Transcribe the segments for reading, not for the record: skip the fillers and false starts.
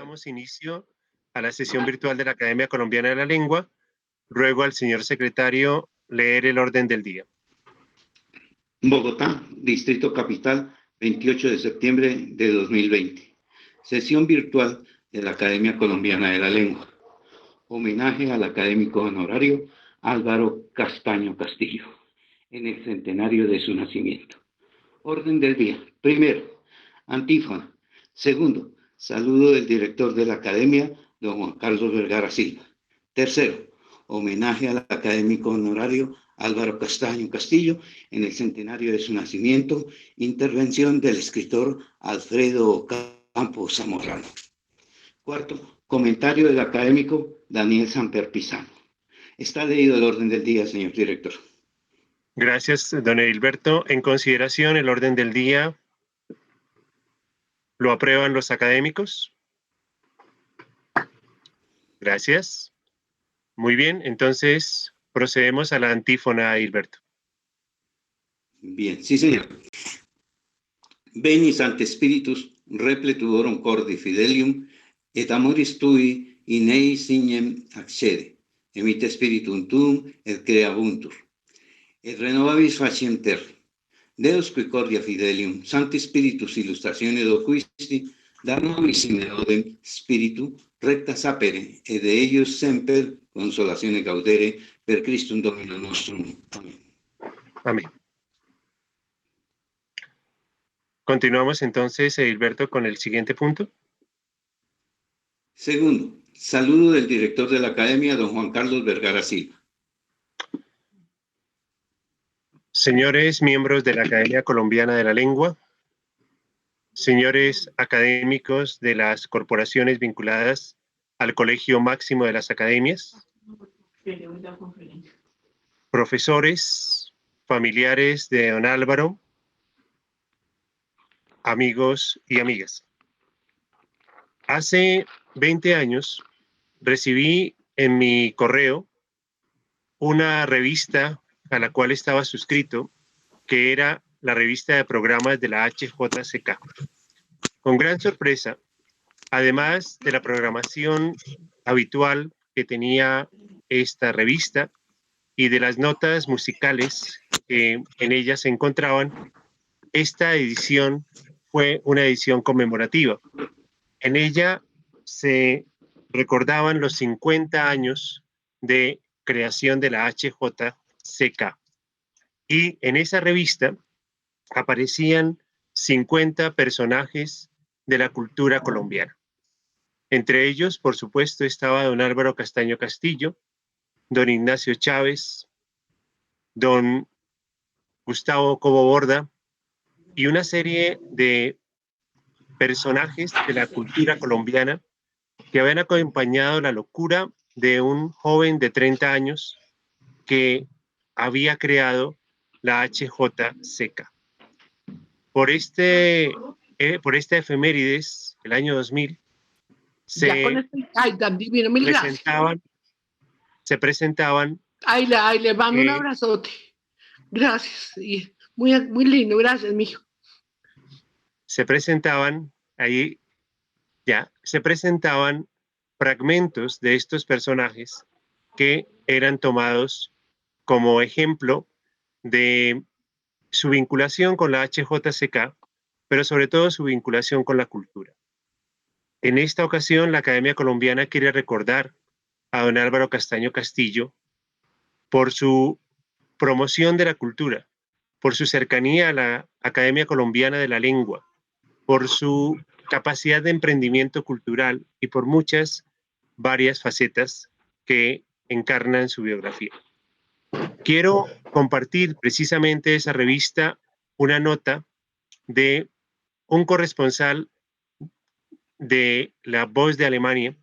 Damos inicio a la sesión virtual de la Academia Colombiana de la Lengua. Ruego al señor secretario leer el orden del día. Bogotá, Distrito Capital, 28 de septiembre de 2020. Sesión virtual de la Academia Colombiana de la Lengua. Homenaje al académico honorario Álvaro Castaño Castillo, en el centenario de su nacimiento. Orden del día. Primero, antífona. Segundo, saludo del director de la Academia, don Juan Carlos Vergara Silva. Tercero, homenaje al académico honorario Álvaro Castaño Castillo en el centenario de su nacimiento. Intervención del escritor Alfredo Campos Zamorano. Cuarto, comentario del académico Daniel Samper Pizano. Está leído el orden del día, señor director. Gracias, don Edilberto. En consideración, el orden del día lo aprueban los académicos. Gracias. Muy bien, entonces procedemos a la antífona, Edilberto. Bien, sí, señor. Veni Sancte Spiritus, repletuorum cordi fidelium, et amoris tui in ei signem accede. Emite spiritum tuum et creabuntur. Et renovabis faciem terri. Deus qui cordia fidelium, Sancti Spiritus illustratione doquisti, da nobis in eodem spiritu recta sapere, et de eius semper consolatione gaudere, per Christum Domino nostrum. Amén. Amén. Continuamos entonces, Edilberto, con el siguiente punto. Segundo, saludo del director de la Academia, don Juan Carlos Vergara Silva. Señores miembros de la Academia Colombiana de la Lengua, señores académicos de las corporaciones vinculadas al Colegio Máximo de las Academias, profesores, familiares de don Álvaro, amigos y amigas. Hace 20 años recibí en mi correo una revista a la cual estaba suscrito, que era la revista de programas de la HJCK. Con gran sorpresa, además de la programación habitual que tenía esta revista y de las notas musicales que en ella se encontraban, esta edición fue una edición conmemorativa. En ella se recordaban los 50 años de creación de la HJCK. Y en esa revista aparecían 50 personajes de la cultura colombiana. Entre ellos, por supuesto, estaba don Álvaro Castaño Castillo, don Ignacio Chávez, don Gustavo Cobo Borda y una serie de personajes de la cultura colombiana que habían acompañado la locura de un joven de 30 años que había creado la HJCK. Por esta efemérides, el año 2000, se presentaban. Ahí le mando un abrazote. Gracias. Muy, muy lindo. Gracias, mijo. Se presentaban fragmentos de estos personajes que eran tomados como ejemplo de su vinculación con la HJCK, pero sobre todo su vinculación con la cultura. En esta ocasión, la Academia Colombiana quiere recordar a don Álvaro Castaño Castillo por su promoción de la cultura, por su cercanía a la Academia Colombiana de la Lengua, por su capacidad de emprendimiento cultural y por varias facetas que encarnan su biografía. Quiero compartir precisamente esa revista, una nota de un corresponsal de La Voz de Alemania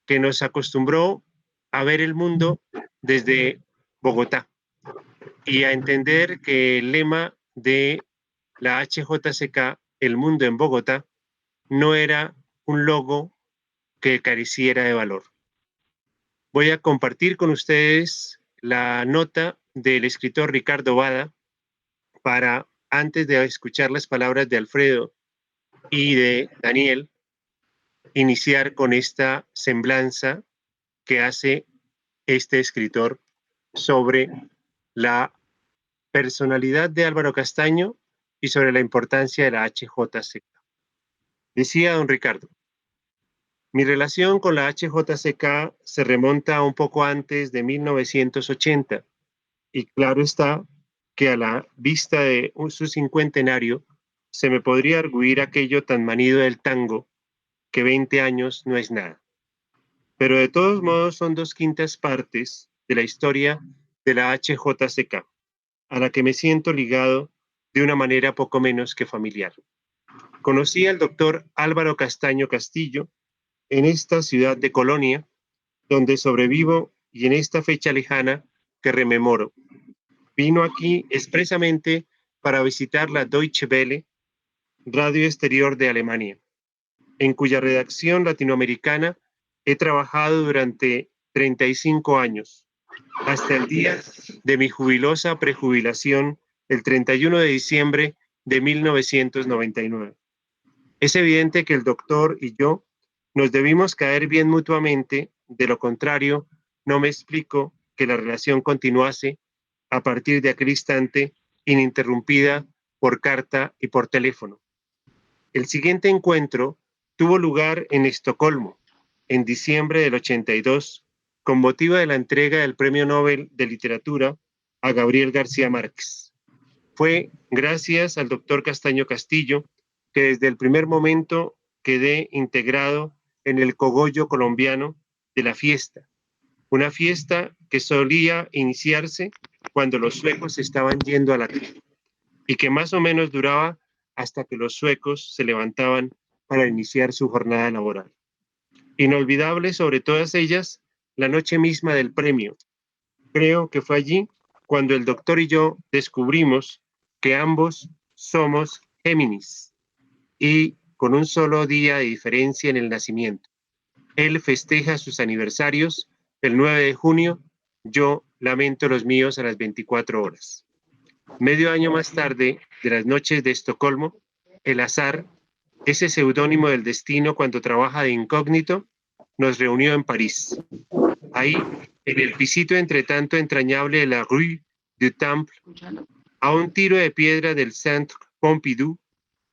que nos acostumbró a ver el mundo desde Bogotá y a entender que el lema de la HJCK, El Mundo en Bogotá, no era un logo que careciera de valor. Voy a compartir con ustedes la nota del escritor Ricardo Bada para, antes de escuchar las palabras de Alfredo y de Daniel, iniciar con esta semblanza que hace este escritor sobre la personalidad de Álvaro Castaño y sobre la importancia de la HJCK. Decía don Ricardo: mi relación con la HJCK se remonta a un poco antes de 1980 y claro está que a la vista de su cincuentenario se me podría arguir aquello tan manido del tango que 20 años no es nada. Pero de todos modos son 2/5 partes de la historia de la HJCK, a la que me siento ligado de una manera poco menos que familiar. Conocí al doctor Álvaro Castaño Castillo en esta ciudad de Colonia, donde sobrevivo, y en esta fecha lejana que rememoro. Vino aquí expresamente para visitar la Deutsche Welle, radio exterior de Alemania, en cuya redacción latinoamericana he trabajado durante 35 años, hasta el día de mi jubilosa prejubilación el 31 de diciembre de 1999. Es evidente que el doctor y yo nos debimos caer bien mutuamente, de lo contrario, no me explico que la relación continuase a partir de aquel instante ininterrumpida por carta y por teléfono. El siguiente encuentro tuvo lugar en Estocolmo, en diciembre del 82, con motivo de la entrega del Premio Nobel de Literatura a Gabriel García Márquez. Fue gracias al doctor Castaño Castillo que desde el primer momento quedé integrado en el cogollo colombiano de la fiesta, una fiesta que solía iniciarse cuando los suecos estaban yendo a la guerra y que más o menos duraba hasta que los suecos se levantaban para iniciar su jornada laboral. Inolvidable sobre todas ellas, la noche misma del premio. Creo que fue allí cuando el doctor y yo descubrimos que ambos somos Géminis y con un solo día de diferencia en el nacimiento. Él festeja sus aniversarios el 9 de junio, yo lamento los míos a las 24 horas. Medio año más tarde, de las noches de Estocolmo, el azar, ese seudónimo del destino cuando trabaja de incógnito, nos reunió en París. Ahí, en el pisito entre tanto entrañable de la Rue du Temple, a un tiro de piedra del Centre Pompidou,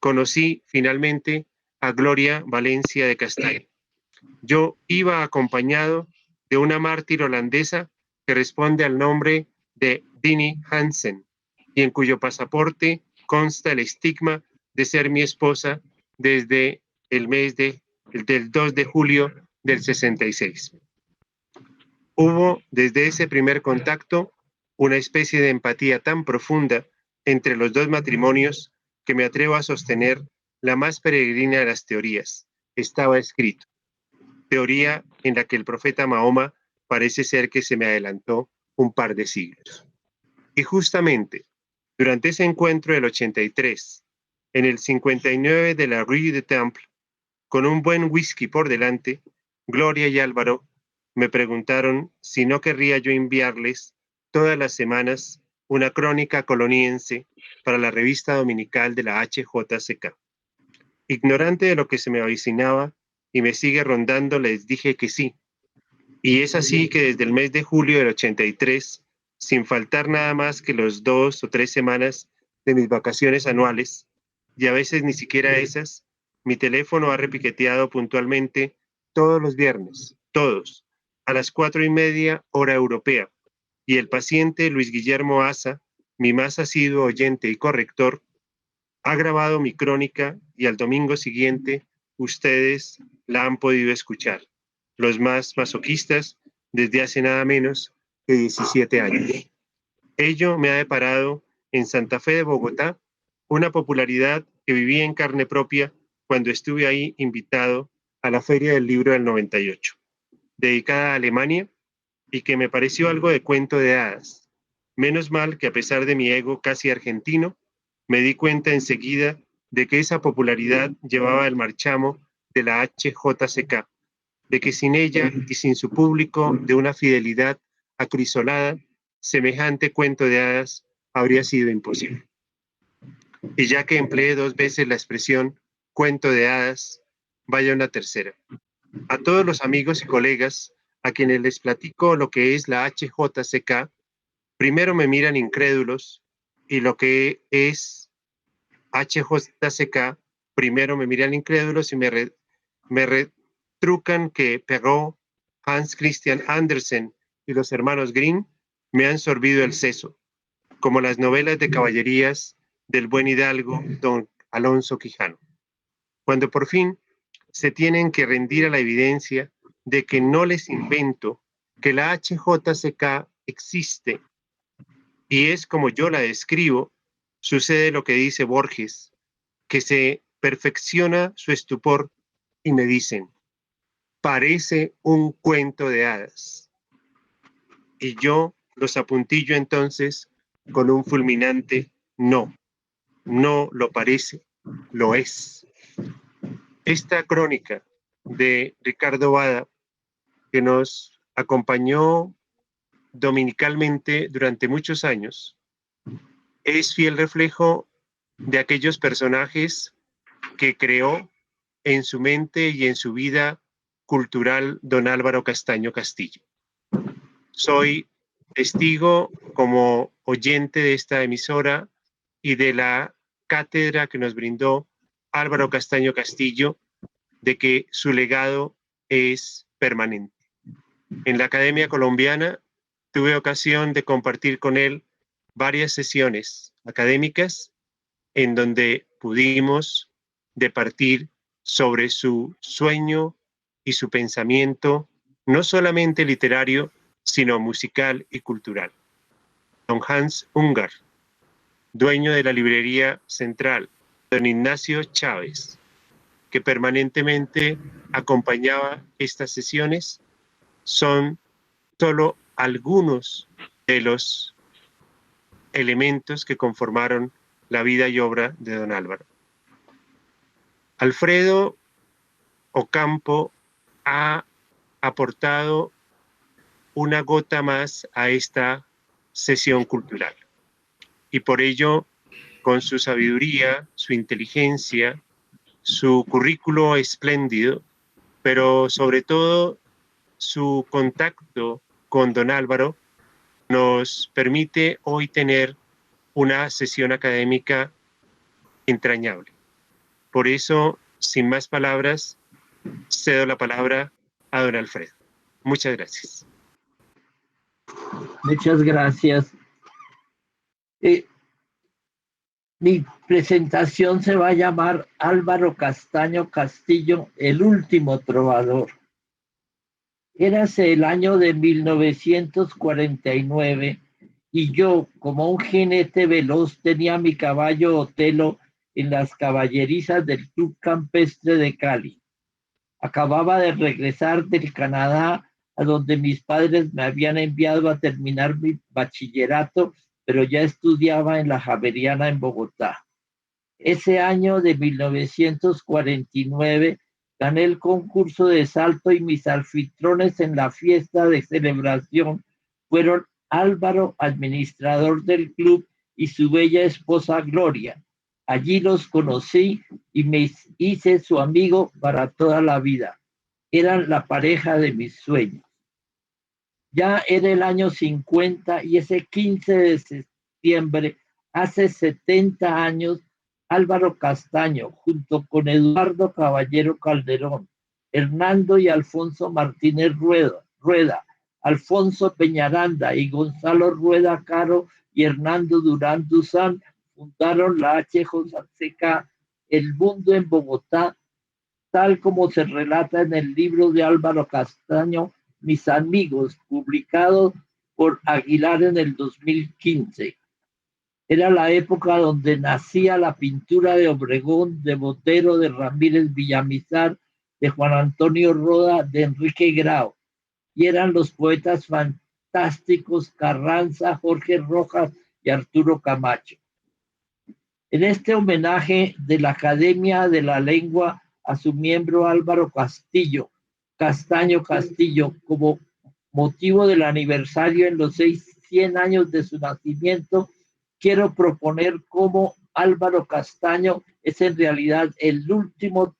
conocí finalmente a Gloria Valencia de Castaño. Yo iba acompañado de una mártir holandesa que responde al nombre de Dini Hansen y en cuyo pasaporte consta el estigma de ser mi esposa desde el mes del 2 de julio del 66. Hubo desde ese primer contacto una especie de empatía tan profunda entre los dos matrimonios que me atrevo a sostener la más peregrina de las teorías. Estaba escrito. Teoría en la que el profeta Mahoma parece ser que se me adelantó un par de siglos. Y justamente durante ese encuentro del 83, en el 59 de la Rue du Temple, con un buen whisky por delante, Gloria y Álvaro me preguntaron si no querría yo enviarles todas las semanas una crónica coloniense para la revista dominical de la HJCK. Ignorante de lo que se me avecinaba y me sigue rondando, les dije que sí. Y es así que desde el mes de julio del 83, sin faltar nada más que los 2 o 3 semanas de mis vacaciones anuales, y a veces ni siquiera esas, mi teléfono ha repiqueteado puntualmente todos los viernes, todos, a las 4:30 hora europea, y el paciente Luis Guillermo Asa, mi más asiduo oyente y corrector, ha grabado mi crónica y al domingo siguiente ustedes la han podido escuchar, los más masoquistas desde hace nada menos que 17 años. Ello me ha deparado en Santa Fe de Bogotá una popularidad que viví en carne propia cuando estuve ahí invitado a la Feria del Libro del 98, dedicada a Alemania y que me pareció algo de cuento de hadas. Menos mal que a pesar de mi ego casi argentino, me di cuenta enseguida de que esa popularidad llevaba el marchamo de la HJCK, de que sin ella y sin su público de una fidelidad acrisolada, semejante cuento de hadas habría sido imposible. Y ya que empleé 2 veces la expresión cuento de hadas, vaya una tercera. A todos los amigos y colegas a quienes les platico lo que es la HJCK, primero me miran incrédulos, y lo que es HJCK, primero me miran incrédulos y me retrucan que Perrault, Hans Christian Andersen y los hermanos Grimm me han sorbido el seso, como las novelas de caballerías del buen hidalgo don Alonso Quijano. Cuando por fin se tienen que rendir a la evidencia de que no les invento, que la HJCK existe y es como yo la describo, sucede lo que dice Borges, que se perfecciona su estupor y me dicen, parece un cuento de hadas. Y yo los apuntillo entonces con un fulminante no, no lo parece, lo es. Esta crónica de Ricardo Bada, que nos acompañó dominicalmente durante muchos años, es fiel reflejo de aquellos personajes que creó en su mente y en su vida cultural don Álvaro Castaño Castillo. Soy testigo como oyente de esta emisora y de la cátedra que nos brindó Álvaro Castaño Castillo de que su legado es permanente. En la Academia Colombiana tuve ocasión de compartir con él varias sesiones académicas en donde pudimos departir sobre su sueño y su pensamiento, no solamente literario, sino musical y cultural. Don Hans Ungar, dueño de la librería central, don Ignacio Chávez, que permanentemente acompañaba estas sesiones, son solo algunos de los elementos que conformaron la vida y obra de don Álvaro. Alfredo Ocampo ha aportado una gota más a esta sesión cultural y por ello, con su sabiduría, su inteligencia, su currículo espléndido, pero sobre todo su contacto con don Álvaro, nos permite hoy tener una sesión académica entrañable. Por eso, sin más palabras, cedo la palabra a don Alfredo. Muchas gracias. Muchas gracias. Mi presentación se va a llamar Álvaro Castaño Castillo, el último trovador. Érase el año de 1949 y yo, como un jinete veloz, tenía mi caballo Otelo en las caballerizas del Club Campestre de Cali. Acababa de regresar del Canadá, a donde mis padres me habían enviado a terminar mi bachillerato, pero ya estudiaba en la Javeriana en Bogotá. Ese año de 1949 gané el concurso de salto y mis anfitriones en la fiesta de celebración fueron Álvaro, administrador del club, y su bella esposa Gloria. Allí los conocí y me hice su amigo para toda la vida. Eran la pareja de mis sueños. Ya era el año 50 y ese 15 de septiembre, hace 70 años, Álvaro Castaño, junto con Eduardo Caballero Calderón, Hernando y Alfonso Martínez Rueda, Alfonso Peñaranda y Gonzalo Rueda Caro y Hernando Durán Duzán, fundaron la HJCK El Mundo en Bogotá, tal como se relata en el libro de Álvaro Castaño, Mis Amigos, publicado por Aguilar en el 2015. Era la época donde nacía la pintura de Obregón, de Botero, de Ramírez Villamizar, de Juan Antonio Roda, de Enrique Grao. Y eran los poetas fantásticos Carranza, Jorge Rojas y Arturo Camacho. En este homenaje de la Academia de la Lengua a su miembro Álvaro Castaño Castillo, como motivo del aniversario en los 100 años de su nacimiento, quiero proponer cómo Álvaro Castaño es en realidad el último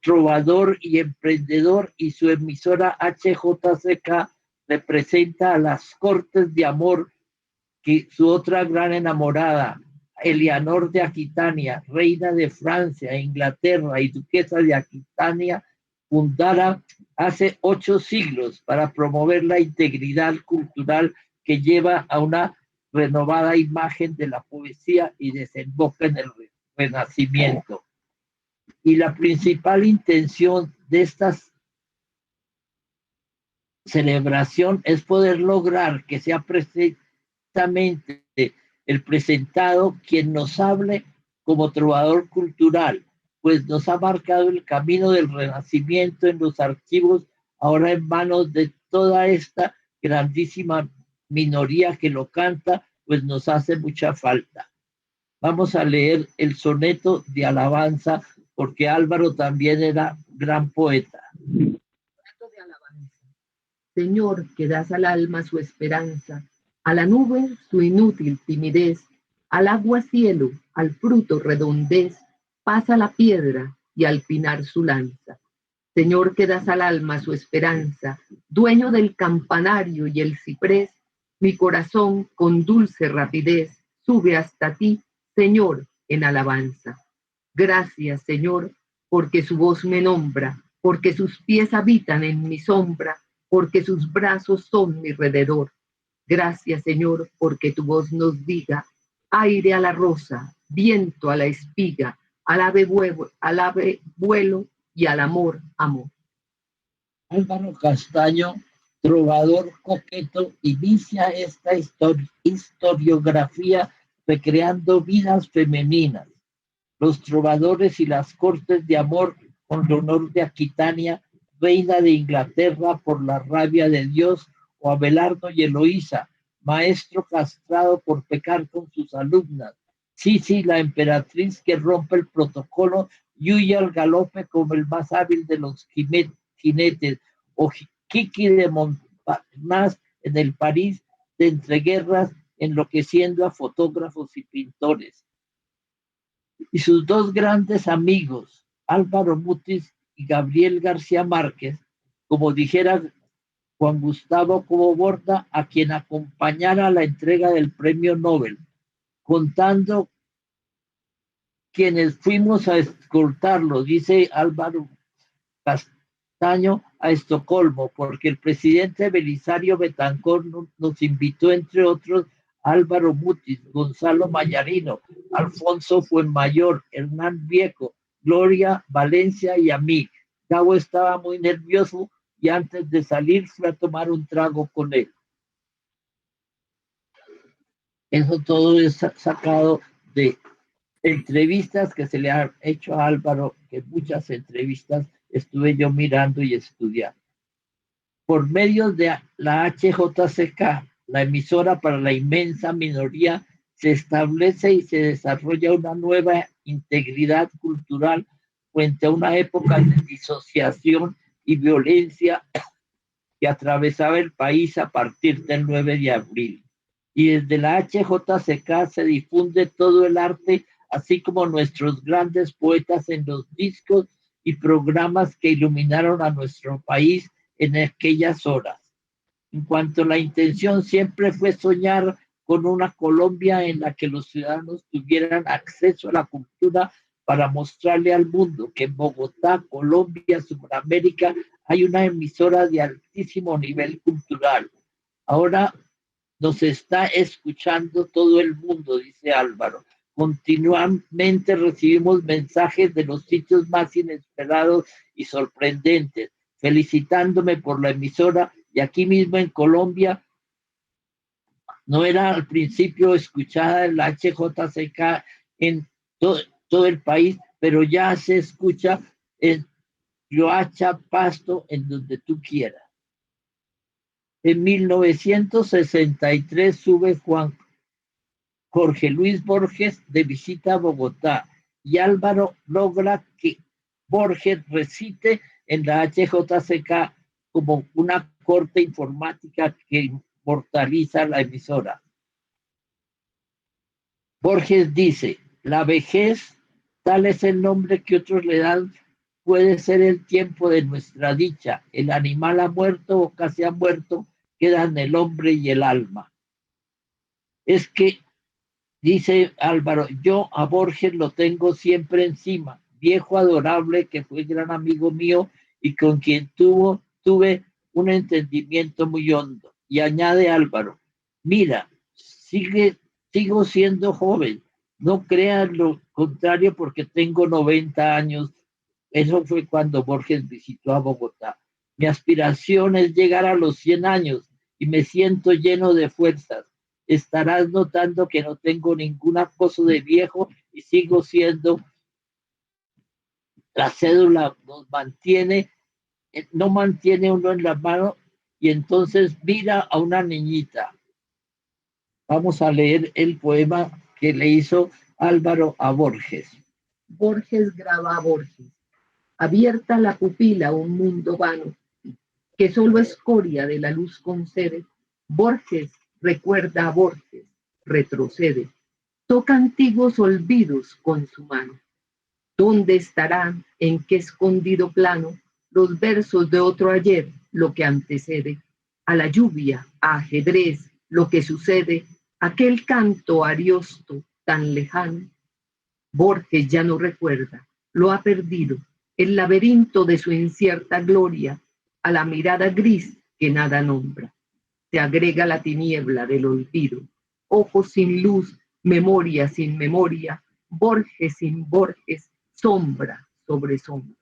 trovador y emprendedor, y su emisora HJCK representa a las cortes de amor que su otra gran enamorada, Eleanor de Aquitania, reina de Francia e Inglaterra y duquesa de Aquitania, fundara hace 8 siglos para promover la integridad cultural que lleva a una renovada imagen de la poesía y desemboca en el Renacimiento. Y la principal intención de esta celebración es poder lograr que sea precisamente el presentado quien nos hable como trovador cultural, pues nos ha marcado el camino del Renacimiento en los archivos, ahora en manos de toda esta grandísima minoría que lo canta, pues nos hace mucha falta. Vamos a leer el soneto de alabanza, porque Álvaro también era gran poeta. Soneto de alabanza. Señor, que das al alma su esperanza, a la nube su inútil timidez, al agua cielo, al fruto redondez, pasa la piedra y al pinar su lanza. Señor, que das al alma su esperanza, dueño del campanario y el ciprés, mi corazón con dulce rapidez sube hasta ti, Señor, en alabanza. Gracias, Señor, porque su voz me nombra, porque sus pies habitan en mi sombra, porque sus brazos son mi rededor. Gracias, Señor, porque tu voz nos diga, aire a la rosa, viento a la espiga, al ave vuelo y al amor, amor. Álvaro Castaño, trovador coqueto, inicia esta historiografía recreando vidas femeninas, los trovadores y las cortes de amor con Leonor de Aquitania, reina de Inglaterra por la rabia de Dios, o Abelardo y Eloísa, maestro castrado por pecar con sus alumnas, Sisi, la emperatriz que rompe el protocolo y huye al galope como el más hábil de los jinetes, o Kiki de Montparnasse en el París de entreguerras, enloqueciendo a fotógrafos y pintores. Y sus 2 grandes amigos, Álvaro Mutis y Gabriel García Márquez, como dijera Juan Gustavo Cobo Borda, a quien acompañara a la entrega del premio Nobel, contando quienes fuimos a escoltarlo, dice Álvaro Castaño, a Estocolmo, porque el presidente Belisario Betancor nos invitó, entre otros, Álvaro Mutis, Gonzalo Mayarino, Alfonso Fuenmayor, Hernán Vieco, Gloria Valencia y a mí. Gabo estaba muy nervioso y antes de salir fue a tomar un trago con él. Eso todo es sacado de entrevistas que se le han hecho a Álvaro, que muchas entrevistas estuve yo mirando y estudiando. Por medio de la HJCK, la emisora para la inmensa minoría, se establece y se desarrolla una nueva integridad cultural frente a una época de disociación y violencia que atravesaba el país a partir del 9 de abril. Y desde la HJCK se difunde todo el arte, así como nuestros grandes poetas en los discos y programas que iluminaron a nuestro país en aquellas horas. En cuanto a la intención, siempre fue soñar con una Colombia en la que los ciudadanos tuvieran acceso a la cultura para mostrarle al mundo que en Bogotá, Colombia, Sudamérica, hay una emisora de altísimo nivel cultural. Ahora nos está escuchando todo el mundo, dice Álvaro. Continuamente recibimos mensajes de los sitios más inesperados y sorprendentes, felicitándome por la emisora, y aquí mismo en Colombia no era al principio escuchada la HJCK en todo el país, pero ya se escucha en Riohacha, Pasto, en donde tú quieras. En 1963 sube Jorge Luis Borges de visita a Bogotá y Álvaro logra que Borges recite en la HJCK como una corte informática que inmortaliza la emisora. Borges dice, la vejez, tal es el nombre que otros le dan puede ser el tiempo de nuestra dicha. El animal ha muerto o casi ha muerto, quedan el hombre y el alma. Es que, dice Álvaro, yo a Borges lo tengo siempre encima, viejo adorable que fue gran amigo mío y con quien tuve un entendimiento muy hondo. Y añade Álvaro, mira, sigo siendo joven, no crean lo contrario porque tengo 90 años. Eso fue cuando Borges visitó a Bogotá. Mi aspiración es llegar a los 100 años y me siento lleno de fuerzas. Estarás notando que no tengo ningún acoso de viejo y sigo siendo, la cédula nos mantiene, no mantiene uno en la mano y entonces mira a una niñita. Vamos a leer el poema que le hizo Álvaro a Borges. Borges graba a Borges. Abierta la pupila a un mundo vano, que solo escoria de la luz concede, Borges recuerda a Borges, retrocede, toca antiguos olvidos con su mano. ¿Dónde estarán, en qué escondido plano, los versos de otro ayer, lo que antecede? A la lluvia, a ajedrez, lo que sucede, aquel canto ariosto tan lejano. Borges ya no recuerda, lo ha perdido, el laberinto de su incierta gloria, a la mirada gris que nada nombra. Se agrega la tiniebla del olvido, ojos sin luz, memoria sin memoria, Borges sin Borges, sombra sobre sombra.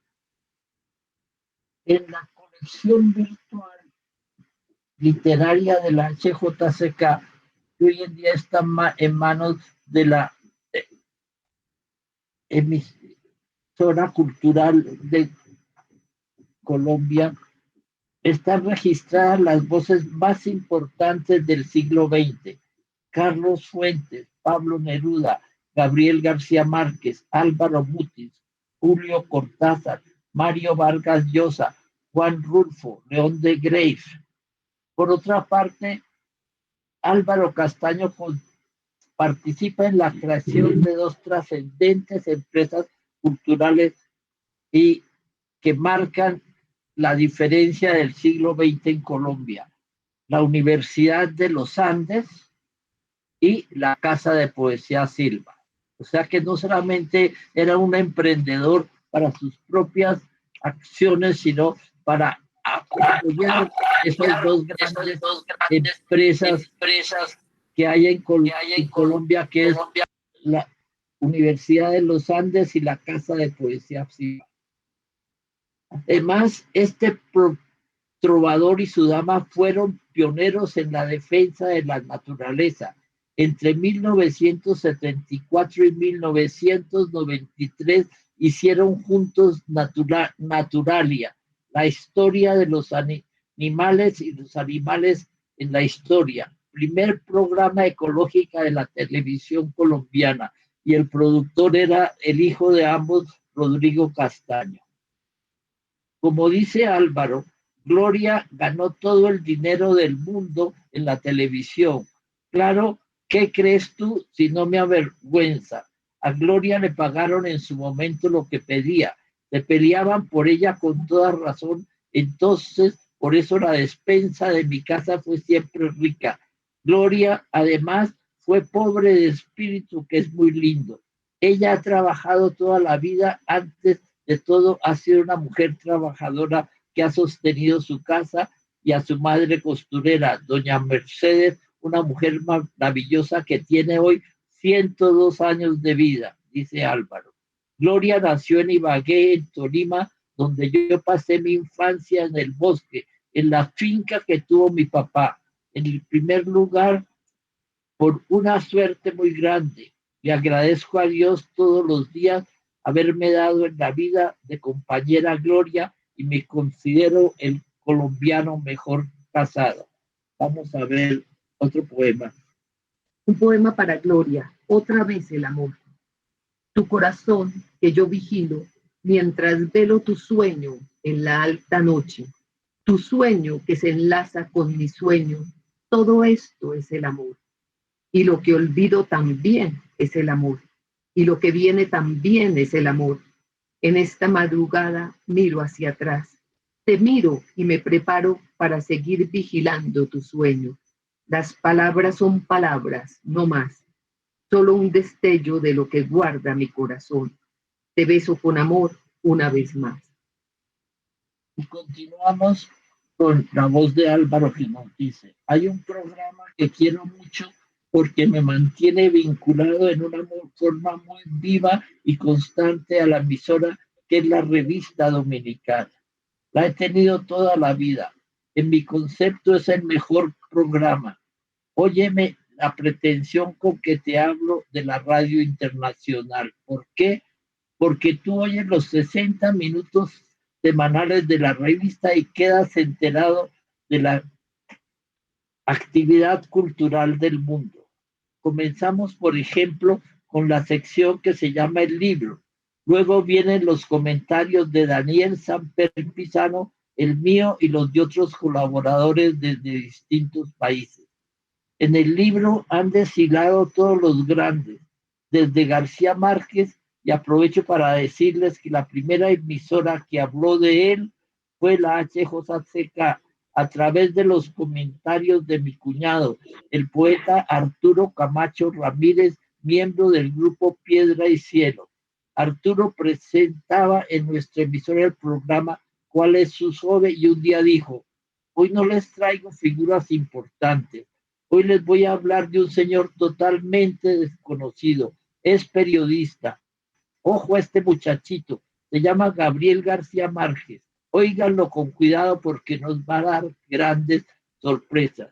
En la colección virtual literaria de la HJCK, que hoy en día está en manos de la emisora cultural de Colombia, están registradas las voces más importantes del siglo XX. Carlos Fuentes, Pablo Neruda, Gabriel García Márquez, Álvaro Mutis, Julio Cortázar, Mario Vargas Llosa, Juan Rulfo, León de Greiff. Por otra parte, Álvaro Castaño participa en la creación de dos trascendentes empresas culturales y que marcan la diferencia del siglo XX en Colombia: la Universidad de los Andes y la Casa de Poesía Silva. O sea que no solamente era un emprendedor para sus propias acciones, sino para apoyar esas dos grandes empresas que hay en Colombia, que es la Universidad de los Andes y la Casa de Poesía Silva. Además, este trovador y su dama fueron pioneros en la defensa de la naturaleza. Entre 1974 y 1993 hicieron juntos Naturalia, la historia de los animales y los animales en la historia, primer programa ecológico de la televisión colombiana, y el productor era el hijo de ambos, Rodrigo Castaño. Como dice Álvaro, Gloria ganó todo el dinero del mundo en la televisión. Claro, ¿qué crees tú si no me avergüenza? A Gloria le pagaron en su momento lo que pedía. Le peleaban por ella con toda razón. Entonces, por eso la despensa de mi casa fue siempre rica. Gloria, además, fue pobre de espíritu, que es muy lindo. Ella ha trabajado toda la vida. Antes de todo, ha sido una mujer trabajadora que ha sostenido su casa, y a su madre costurera, doña Mercedes, una mujer maravillosa que tiene hoy 102 años de vida, dice Álvaro. Gloria nació en Ibagué, en Tolima, donde yo pasé mi infancia en el bosque, en la finca que tuvo mi papá. En el primer lugar, por una suerte muy grande, le agradezco a Dios todos los días haberme dado en la vida de compañera Gloria, y me considero el colombiano mejor casado. Vamos a ver otro poema. Un poema para Gloria, otra vez el amor. Tu corazón que yo vigilo, mientras velo tu sueño en la alta noche, tu sueño que se enlaza con mi sueño, todo esto es el amor. Y lo que olvido también es el amor, y lo que viene también es el amor. En esta madrugada miro hacia atrás. Te miro y me preparo para seguir vigilando tu sueño. Las palabras son palabras, no más. Solo un destello de lo que guarda mi corazón. Te beso con amor una vez más. Y continuamos con la voz de Álvaro que nos dice, hay un programa que quiero mucho porque me mantiene vinculado en una forma muy viva y constante a la emisora, que es la Revista Dominicana. La he tenido toda la vida. En mi concepto es el mejor programa. Óyeme la pretensión con que te hablo de la radio internacional. ¿Por qué? Porque tú oyes los 60 minutos semanales de la revista y quedas enterado de la actividad cultural del mundo. Comenzamos, por ejemplo, con la sección que se llama El Libro. Luego vienen los comentarios de Daniel Samper Pizano, el mío y los de otros colaboradores desde distintos países. En el libro han desfilado todos los grandes, desde García Márquez, y aprovecho para decirles que la primera emisora que habló de él fue la HJCK, a través de los comentarios de mi cuñado, el poeta Arturo Camacho Ramírez, miembro del grupo Piedra y Cielo. Arturo presentaba en nuestra emisora el programa ¿Cuál es su sobre? Y un día dijo, hoy no les traigo figuras importantes, hoy les voy a hablar de un señor totalmente desconocido, es periodista. Ojo a este muchachito, se llama Gabriel García Márquez. Óiganlo con cuidado porque nos va a dar grandes sorpresas.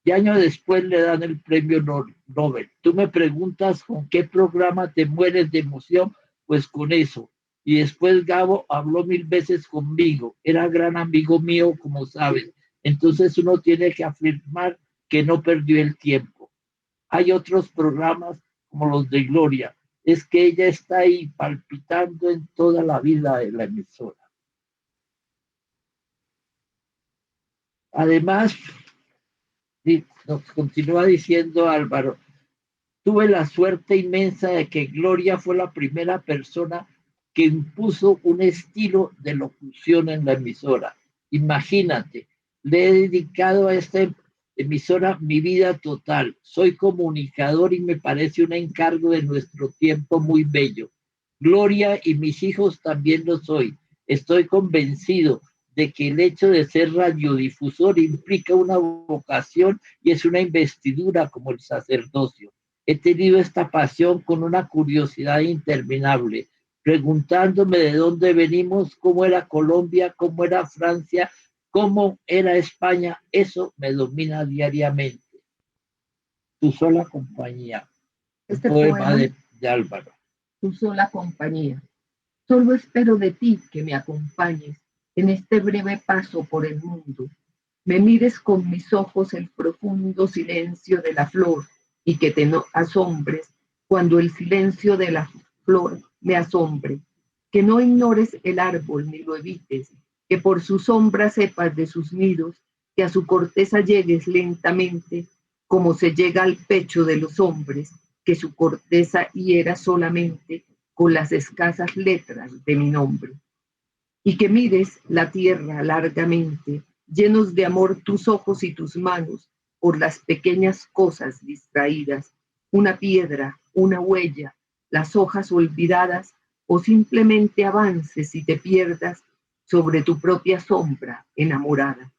Y años después le dan el premio Nobel. Tú me preguntas con qué programa te mueres de emoción, pues con eso. Y después Gabo habló 1000 veces conmigo. Era gran amigo mío, como sabes. Entonces uno tiene que afirmar que no perdió el tiempo. Hay otros programas como los de Gloria. Es que ella está ahí palpitando en toda la vida de la emisora. Además, nos continúa diciendo Álvaro, tuve la suerte inmensa de que Gloria fue la primera persona que impuso un estilo de locución en la emisora. Imagínate, le he dedicado a esta emisora mi vida total. Soy comunicador y me parece un encargo de nuestro tiempo muy bello. Gloria y mis hijos también lo soy. Estoy convencido de que el hecho de ser radiodifusor implica una vocación y es una investidura como el sacerdocio. He tenido esta pasión con una curiosidad interminable, preguntándome de dónde venimos, cómo era Colombia, cómo era Francia, cómo era España. Eso me domina diariamente. Tu sola compañía. Este Poema de Álvaro. Tu sola compañía. Solo espero de ti que me acompañes en este breve paso por el mundo. Me mires con mis ojos el profundo silencio de la flor y que te asombres cuando el silencio de la flor me asombre. Que no ignores el árbol ni lo evites, que por su sombra sepas de sus nidos, que a su corteza llegues lentamente, como se llega al pecho de los hombres, que su corteza hiera solamente con las escasas letras de mi nombre. Y que mires la tierra largamente, llenos de amor tus ojos y tus manos, por las pequeñas cosas distraídas, una piedra, una huella, las hojas olvidadas, o simplemente avances y te pierdas sobre tu propia sombra enamorada.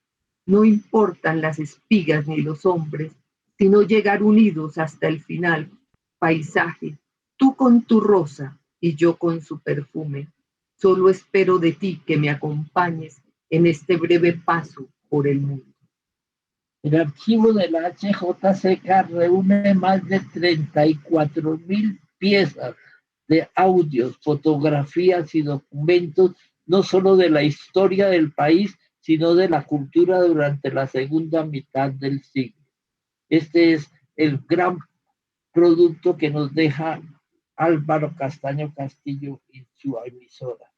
No importan las espigas ni los hombres, sino llegar unidos hasta el final, paisaje, tú con tu rosa y yo con su perfume. Solo espero de ti que me acompañes en este breve paso por el mundo. El archivo de la HJCK reúne más de 34,000 piezas de audios, fotografías y documentos, no solo de la historia del país, sino de la cultura durante la segunda mitad del siglo. Este es el gran producto que nos deja Álvaro Castaño Castillo en su emisora.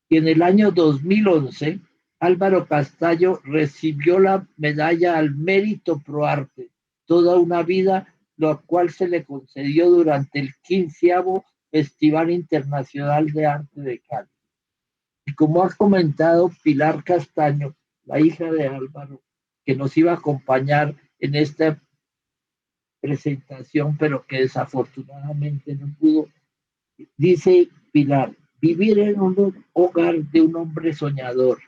Y en el año 2011, Álvaro Castaño recibió la medalla al mérito pro arte, toda una vida, lo cual se le concedió durante el 15º Festival Internacional de Arte de Cali. Y como ha comentado Pilar Castaño, la hija de Álvaro, que nos iba a acompañar en esta presentación, pero que desafortunadamente no pudo, dice Pilar: vivir en un hogar de un hombre soñador.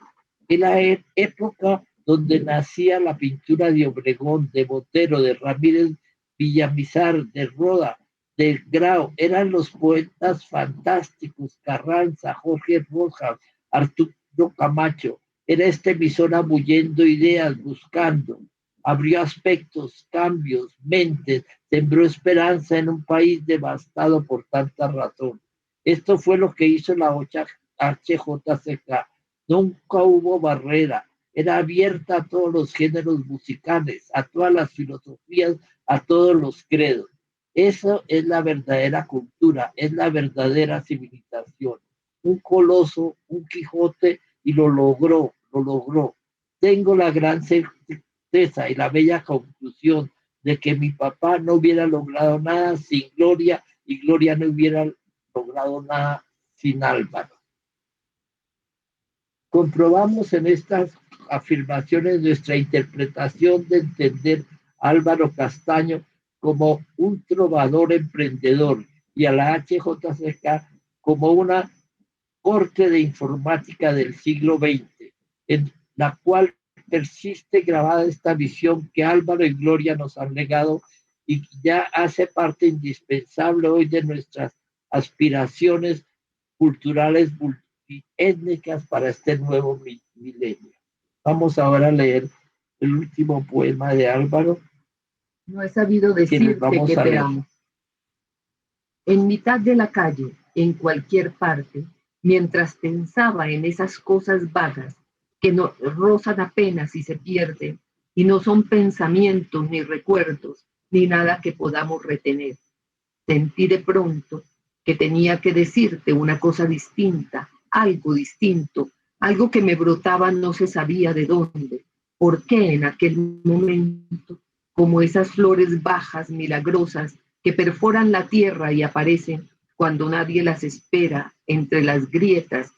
En la época donde nacía la pintura de Obregón, de Botero, de Ramírez Villamizar, de Roda, de Grau, eran los poetas fantásticos, Carranza, Jorge Rojas, Arturo Camacho. Era esta emisora bullendo ideas, buscando, abrió aspectos, cambios, mentes, sembró esperanza en un país devastado por tantas razones. Esto fue lo que hizo la HJCK. Nunca hubo barrera, era abierta a todos los géneros musicales, a todas las filosofías, a todos los credos. Eso es la verdadera cultura, es la verdadera civilización. Un coloso, un Quijote, y lo logró, lo logró. Tengo la gran certeza y la bella conclusión de que mi papá no hubiera logrado nada sin Gloria, y Gloria no hubiera logrado nada sin Álvaro. Comprobamos en estas afirmaciones nuestra interpretación de entender a Álvaro Castaño como un trovador emprendedor y a la HJCK como una corte de informática del siglo XX, en la cual persiste grabada esta visión que Álvaro y Gloria nos han legado y que ya hace parte indispensable hoy de nuestras aspiraciones culturales multiétnicas para este nuevo milenio. Vamos ahora a leer el último poema de Álvaro. No he sabido decirte que te amo. En mitad de la calle, en cualquier parte, mientras pensaba en esas cosas vagas que nos rozan apenas y se pierden, y no son pensamientos ni recuerdos, ni nada que podamos retener. Sentí de pronto que tenía que decirte una cosa distinta, algo distinto, algo que me brotaba no se sabía de dónde, por qué en aquel momento, como esas flores bajas, milagrosas, que perforan la tierra y aparecen cuando nadie las espera entre las grietas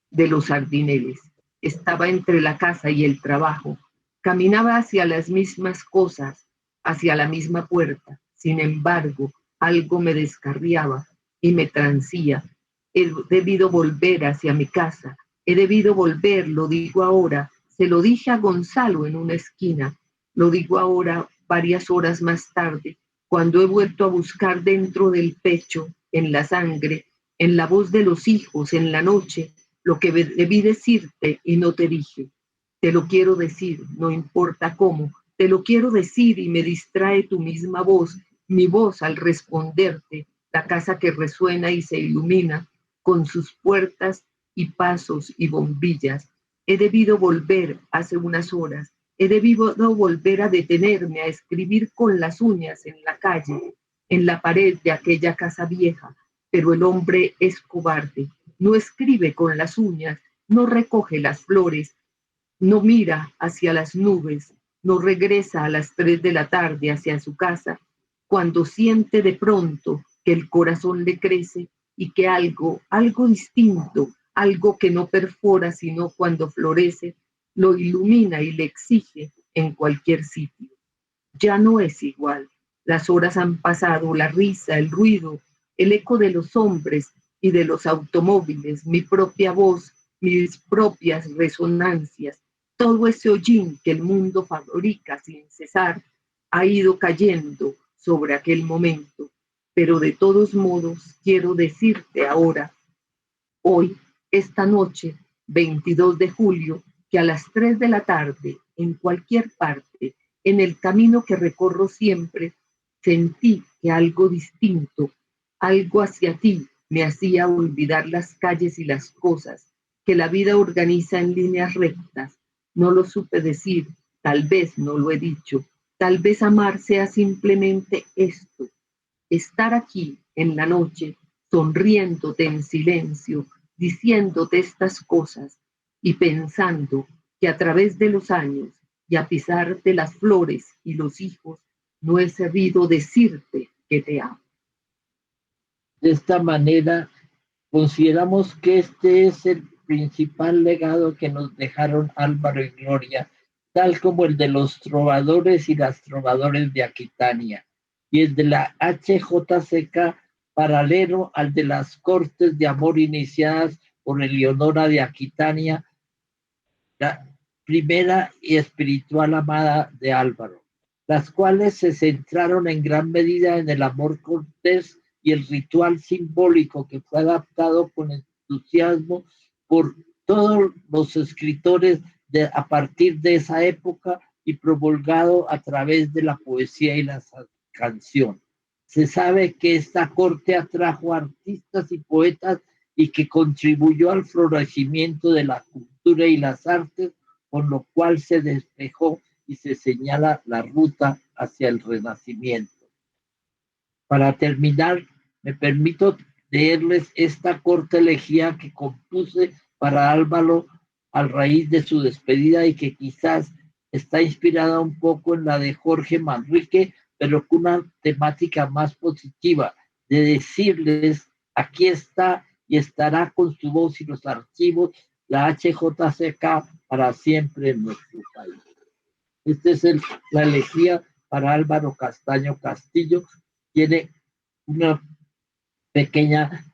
de los sardineles. Estaba entre la casa y el trabajo, caminaba hacia las mismas cosas, hacia la misma puerta. Sin embargo, algo me descarriaba y me transía. He debido volver hacia mi casa, he debido volver, lo digo ahora, se lo dije a Gonzalo en una esquina, lo digo ahora varias horas más tarde, cuando he vuelto a buscar dentro del pecho, en la sangre, en la voz de los hijos, en la noche, lo que debí decirte y no te dije. Te lo quiero decir, no importa cómo, te lo quiero decir y me distrae tu misma voz, mi voz al responderte, la casa que resuena y se ilumina con sus puertas y pasos y bombillas. He debido volver hace unas horas, he debido volver a detenerme a escribir con las uñas en la calle, en la pared de aquella casa vieja, pero el hombre es cobarde, no escribe con las uñas, no recoge las flores, no mira hacia las nubes, no regresa a las 3 de la tarde hacia su casa, cuando siente de pronto que el corazón le crece y que algo distinto, algo que no perfora sino cuando florece, lo ilumina y le exige en cualquier sitio. Ya no es igual. Las horas han pasado, la risa, el ruido, el eco de los hombres y de los automóviles, mi propia voz, mis propias resonancias, todo ese hollín que el mundo fabrica sin cesar, ha ido cayendo sobre aquel momento. Pero de todos modos quiero decirte ahora, hoy, esta noche, 22 de julio, que a las 3 de la tarde, en cualquier parte, en el camino que recorro siempre, sentí que algo distinto, algo hacia ti, me hacía olvidar las calles y las cosas, que la vida organiza en líneas rectas. No lo supe decir, tal vez no lo he dicho, tal vez amar sea simplemente esto, estar aquí en la noche, sonriéndote en silencio, diciéndote estas cosas y pensando que a través de los años y a pesar de las flores y los hijos, no he sabido decirte que te amo. De esta manera, consideramos que este es el principal legado que nos dejaron Álvaro y Gloria, tal como el de los trovadores y las trovadoras de Aquitania, y el de la HJCK, paralelo al de las cortes de amor iniciadas por Eleonora de Aquitania, la primera y espiritual amada de Álvaro, las cuales se centraron en gran medida en el amor cortés y el ritual simbólico que fue adaptado con entusiasmo por todos los escritores a partir de esa época y promulgado a través de la poesía y la canción. Se sabe que esta corte atrajo artistas y poetas y que contribuyó al florecimiento de la cultura y las artes, con lo cual se despejó y se señala la ruta hacia el Renacimiento. Para terminar, me permito leerles esta corta elegía que compuse para Álvaro a raíz de su despedida y que quizás está inspirada un poco en la de Jorge Manrique, pero con una temática más positiva, de decirles, aquí está y estará con su voz y los archivos la HJCK para siempre en nuestro país. Esta es la elegía para Álvaro Castaño Castillo. Tiene una pequeña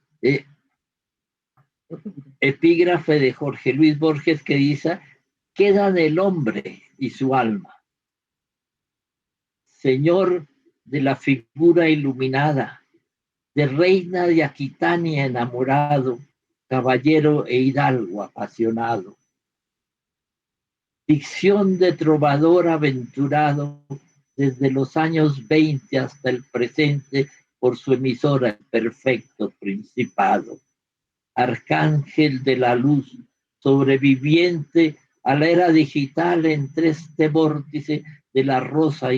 epígrafe de Jorge Luis Borges que dice: quedan el hombre y su alma. Señor de la figura iluminada, de reina de Aquitania enamorado, caballero e hidalgo apasionado. Ficción de trovador aventurado desde los años 20 hasta el presente por su emisora El Perfecto Principado. Arcángel de la luz, sobreviviente a la era digital entre este vórtice de la rosa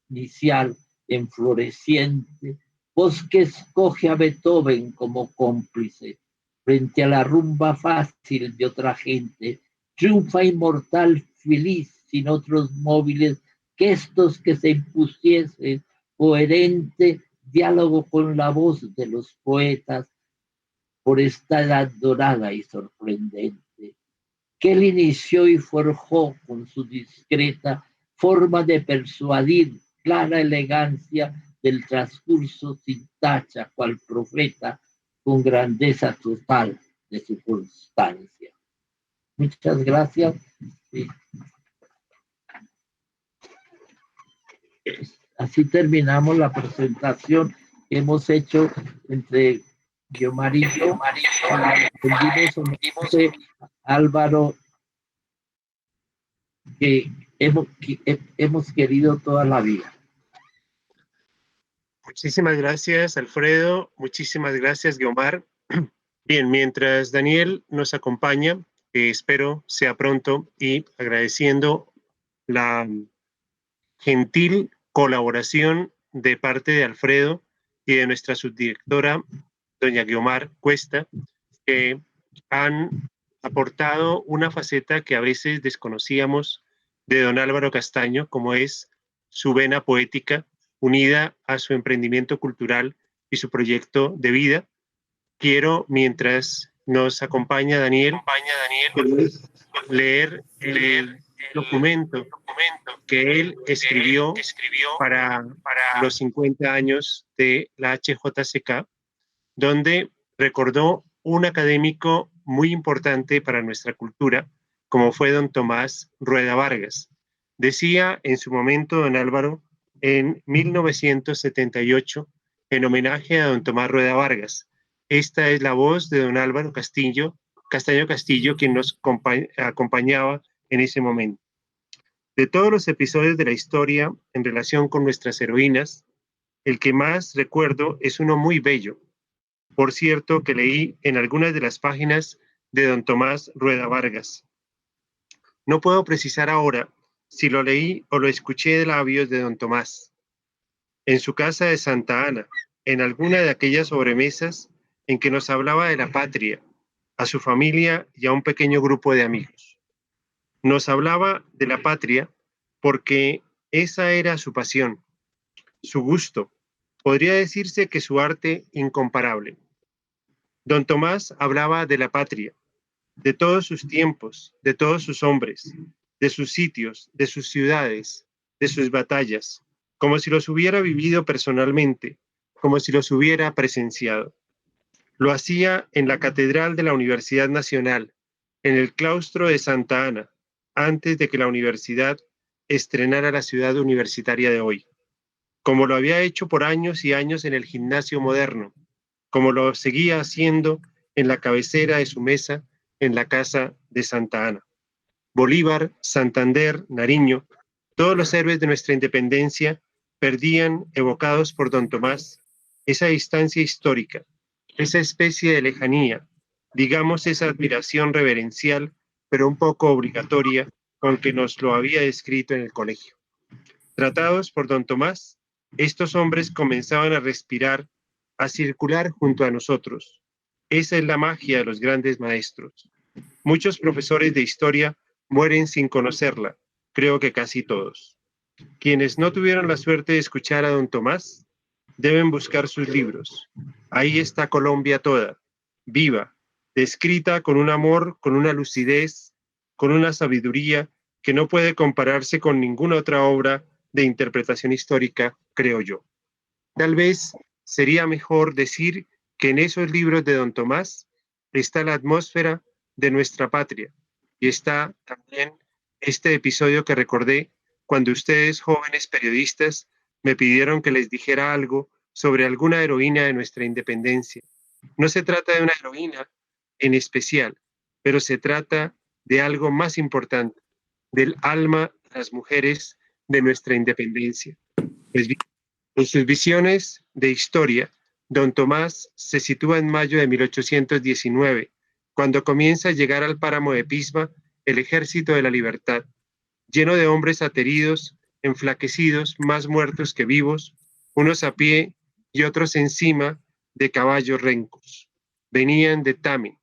inicial enfloreciente, voz que escoge a Beethoven como cómplice, frente a la rumba fácil de otra gente, triunfa inmortal feliz sin otros móviles que estos que se impusiesen, coherente diálogo con la voz de los poetas, por esta edad dorada y sorprendente, que él inició y forjó con su discreta forma de persuadir, clara elegancia del transcurso sin tacha, cual profeta, con grandeza total de su constancia. Muchas gracias. Sí. Así terminamos la presentación que hemos hecho entre Guiomar y yo. Álvaro, que hemos querido toda la vida. Muchísimas gracias, Alfredo. Muchísimas gracias, Guiomar. Bien, mientras Daniel nos acompaña, que espero sea pronto, y agradeciendo la gentil colaboración de parte de Alfredo y de nuestra subdirectora, doña Guiomar Cuesta, que han aportado una faceta que a veces desconocíamos de don Álvaro Castaño, como es su vena poética unida a su emprendimiento cultural y su proyecto de vida. Quiero, mientras nos acompaña Daniel, leer el documento que él escribió para los 50 años de la HJCK, donde recordó un académico muy importante para nuestra cultura, como fue don Tomás Rueda Vargas. Decía en su momento don Álvaro, en 1978, en homenaje a don Tomás Rueda Vargas: esta es la voz de don Álvaro Castaño Castillo, quien nos acompañaba en ese momento. De todos los episodios de la historia en relación con nuestras heroínas, el que más recuerdo es uno muy bello, por cierto, que leí en algunas de las páginas de don Tomás Rueda Vargas. No puedo precisar ahora si lo leí o lo escuché de labios de don Tomás, en su casa de Santa Ana, en alguna de aquellas sobremesas en que nos hablaba de la patria, a su familia y a un pequeño grupo de amigos. Nos hablaba de la patria porque esa era su pasión, su gusto, Podría decirse que su arte incomparable. Don Tomás hablaba de la patria, de todos sus tiempos, de todos sus hombres, de sus sitios, de sus ciudades, de sus batallas, como si los hubiera vivido personalmente, como si los hubiera presenciado. Lo hacía en la Catedral de la Universidad Nacional, en el claustro de Santa Ana, antes de que la universidad estrenara la ciudad universitaria de hoy, como lo había hecho por años y años en el gimnasio moderno, como lo seguía haciendo en la cabecera de su mesa en la casa de Santa Ana. Bolívar, Santander, Nariño, todos los héroes de nuestra independencia perdían, evocados por don Tomás, esa distancia histórica, esa especie de lejanía, digamos esa admiración reverencial, pero un poco obligatoria, con que nos lo había descrito en el colegio. Tratados por don Tomás, estos hombres comenzaban a respirar, a circular junto a nosotros. Esa es la magia de los grandes maestros. Muchos profesores de historia mueren sin conocerla, creo que casi todos. Quienes no tuvieron la suerte de escuchar a don Tomás, deben buscar sus libros. Ahí está Colombia toda, viva, descrita con un amor, con una lucidez, con una sabiduría que no puede compararse con ninguna otra obra de interpretación histórica, creo yo. Tal vez sería mejor decir que en esos libros de don Tomás está la atmósfera de nuestra patria y está también este episodio que recordé cuando ustedes, jóvenes periodistas, me pidieron que les dijera algo sobre alguna heroína de nuestra independencia. No se trata de una heroína en especial, pero se trata de algo más importante, del alma de las mujeres de nuestra independencia. Pues bien, en sus visiones de historia, don Tomás se sitúa en mayo de 1819, cuando comienza a llegar al páramo de Pisma el Ejército de la Libertad, lleno de hombres ateridos, enflaquecidos, más muertos que vivos, unos a pie y otros encima de caballos rencos. Venían de Tame,